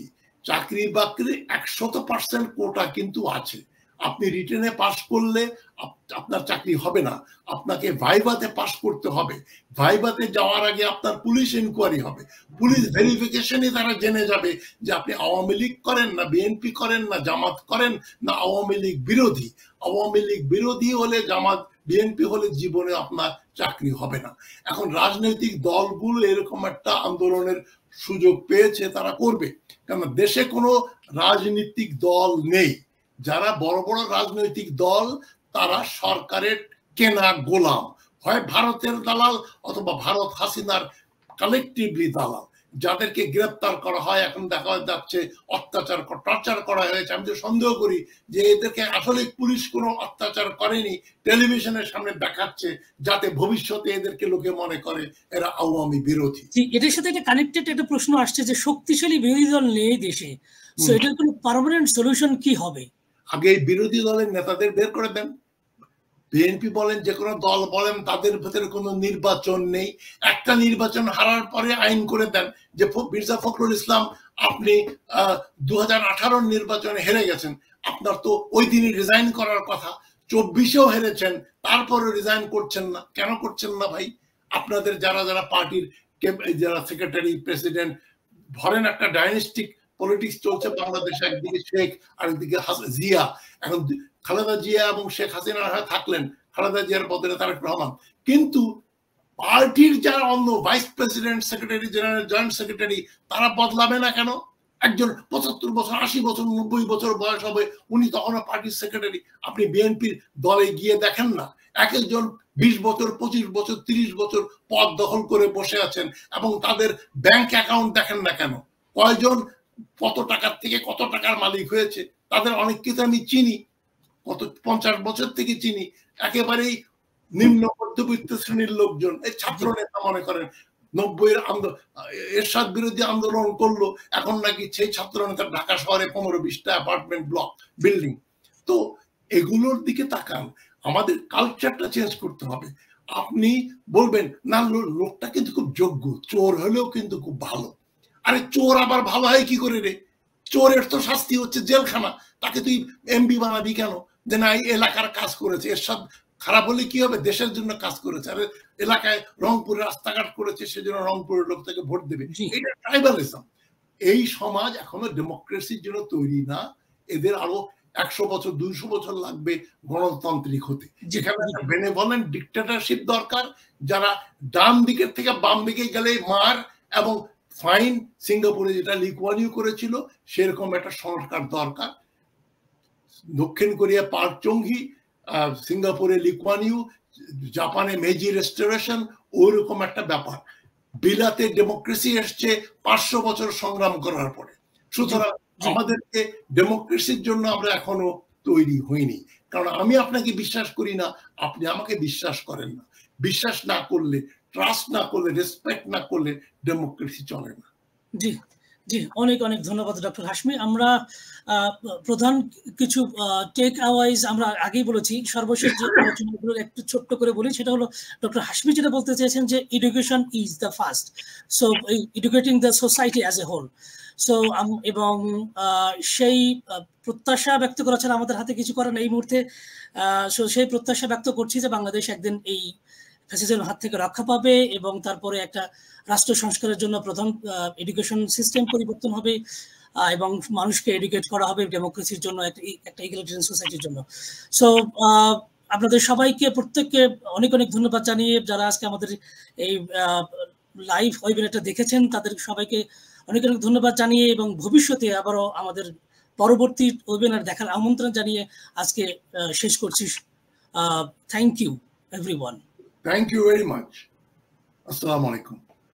Speaker 2: 100% কোটা কিন্তু আছে। আপনি রিটেনে পাস করলে আপনার চাকরি হবে না, আপনাকে ভাইভাতে পাস করতে হবে। ভাইভাতে যাওয়ার আগে আপনার পুলিশ ইনকোয়ারি হবে, পুলিশ ভেরিফিকেশনে তারা জেনে যাবে যে আপনি আওয়ামী লীগ করেন না বিএনপি করেন না জামাত করেন না আওয়ামী লীগ বিরোধী। আওয়ামী লীগ বিরোধী হলে, জামাত বিএনপি হলে জীবনে আপনার চাকরি হবে না। এখন রাজনৈতিক দলগুলো এরকম একটা আন্দোলনের সুযোগ পেয়েছে, তারা করবে। কারণ দেশে কোনো রাজনৈতিক দল নেই। যারা বড় বড় রাজনৈতিক দল তারা সরকারের কেনা গোলাম, হয় ভারতের দালাল অথবা ভারত হাসিনার কালেকটিভলি দালাল। যাদেরকে গ্রেপ্তার করা হয়, এখন দেখা যাচ্ছে টর্চার করা হয়েছে। আমি তো সন্দেহ করি যে এদেরকে আসলে পুলিশ কোনো অত্যাচার করেনি, টেলিভিশনের সামনে দেখাচ্ছে যাতে ভবিষ্যতে এদেরকে লোকে মনে করে এরা আওয়ামী বিরোধী।
Speaker 1: এটার সাথে একটা কানেক্টেড একটা প্রশ্ন আসছে যে শক্তিশালী বিরোধী দল নেই দেশে, সো এটার কোনো পার্মানেন্ট সলিউশন কি হবে?
Speaker 2: আগে বিরোধী দলের নেতাদের বের করে দেন। বিএনপি বলেন, যে কোনো দল বলেন, তাদের ভেতরে কোনো নির্বাচন নেই। একটা নির্বাচন হারার পরে আইন করে দেন যে মির্জা ফখরুল ইসলাম, আপনি 2018 নির্বাচনে হেরে গেছেন, আপনার তো ওই দিনই রিজাইন করার কথা। 24-এও হেরেছেন, তারপরে রিজাইন করছেন না। কেন করছেন না ভাই? আপনাদের যারা যারা পার্টির যারা সেক্রেটারি, প্রেসিডেন্ট, ধরেন একটা ডাইনেস্টিক পলিটিক্স চলছে বাংলাদেশে, একদিকে শেখ আরেকদিকে জিয়া। এখন খালেদা জিয়া এবং শেখ হাসিনা থাকলেন, খালেদা জিয়ার বদলে তারেক রহমান, কিন্তু পার্টির যারা অন্য vice president, secretary general, joint secretary, তারা বদলাবে না কেন? একজন 75 বছর, 80 বছর, 90 বছর বয়স হবে, উনি তখনও পার্টির সেক্রেটারি। আপনি বিএনপির দলে গিয়ে দেখেন না, এক একজন 20 বছর, 25 বছর, 30 বছর পদ দখল করে বসে আছেন, এবং তাদের ব্যাংক অ্যাকাউন্ট দেখেন না কেন? কয়জন কত টাকার থেকে কত টাকার মালিক হয়েছে? তাদের অনেককে তো আমি চিনি, কত 50 বছর থেকে চিনি। একেবারেই নিম্ন মধ্যবিত্ত শ্রেণীর লোকজন। এই ছাত্র নেতা মনে করেন 90-এর এরশাদ বিরোধী আন্দোলন করলো, এখন নাকি সেই ছাত্র নেতা ঢাকা শহরে 15-20টা অ্যাপার্টমেন্ট ব্লক বিল্ডিং। তো এগুলোর দিকে তাকান। আমাদের কালচারটা চেঞ্জ করতে হবে। আপনি বলবেন না, লোকটা কিন্তু খুব যোগ্য, চোর হলেও কিন্তু খুব ভালো। আরে চোর আবার ভালো হয় কি করে রে? চোরের তো শাস্তি হচ্ছে জেলখানা, তাকে তুই এমপি বানাবি কেন? যে না, এলাকার কাজ করেছে। এরশাদ খারাপ হলে কি হবে? দেশের জন্য কাজ করেছে। আরে এলাকায় রংপুরে রাস্তাঘাট করেছে, সেজন্য রংপুরের লোক তাকে ভোট দেবে। এটা ট্রাইবালিজম। এই সমাজ এখনো ডেমোক্রেসির জন্য তৈরি না। এদের আরো 100 বছর, 200 বছর লাগবে গণতান্ত্রিক হতে। যেখানে বেনেভলেন্ট ডিক্টেটরশিপ দরকার, যারা ডান দিকের থেকে বাম দিকে গেলে মার এবং ফাইন, সিঙ্গাপুরে যেটা লি কুয়ান ইউ করেছিল, সেরকম একটা সরকার দরকার। দক্ষিণ কোরিয়া পার্ক চুং-হি, সিঙ্গাপুরে লি কুয়ান ইউ, জাপানে মেজি রেস্টোরেশন, ওইরকম একটা ব্যাপার। বিলাতে ডেমোক্রেসি এসছে 500 বছর সংগ্রাম করার পরে। সুতরাং আমাদেরকে ডেমোক্রেসির জন্য আমরা এখনো তৈরি হইনি। কারণ আমি আপনাকে বিশ্বাস করি না, আপনি আমাকে বিশ্বাস করেন না। বিশ্বাস না করলে, ট্রাস্ট না করলে, রেসপেক্ট না করলে ডেমোক্রেসি চলে না।
Speaker 1: জি জি, অনেক অনেক ধন্যবাদ ডক্টর হাশমি। আমরা প্রধান কিছু টেক অ্যাওয়াইজ আমরা আগেই বলেছি, সর্বশেষ যে আলোচনাগুলো একটু ছোট্ট করে বলি, সেটা হলো ডক্টর হাশমি যেটা বলতে চেয়েছেন যে education is the first, so educating the society as a whole. So এবং সেই প্রত্যাশা ব্যক্ত করা ছাড়া আমাদের হাতে কিছু করার নেই এই মুহূর্তে। সো সেই প্রত্যাশা ব্যক্ত করছি যে বাংলাদেশ একদিন এই ফ্যাসিজমের হাত থেকে রক্ষা পাবে, এবং তারপরে একটা রাষ্ট্র সংস্কারের জন্য প্রধান এডুকেশন সিস্টেম পরিবর্তন হবে, এবং মানুষকে এডুকেট করা হবে ডেমোক্রেসির জন্য, একটা ইকুয়ালিটারিয়ান সোসাইটির জন্য। সো আপনাদের সবাইকে, প্রত্যেককে অনেক অনেক ধন্যবাদ জানিয়ে, যারা আজকে আমাদের এই লাইভ ওয়েবিনারটা দেখেছেন তাদের সবাইকে অনেক অনেক ধন্যবাদ জানিয়ে এবং ভবিষ্যতে আবারও আমাদের পরবর্তী ওয়েবিনার দেখার আমন্ত্রণ জানিয়ে আজকে শেষ করছি। Thank you everyone.
Speaker 2: Thank you very much. আসসালামু আলাইকুম।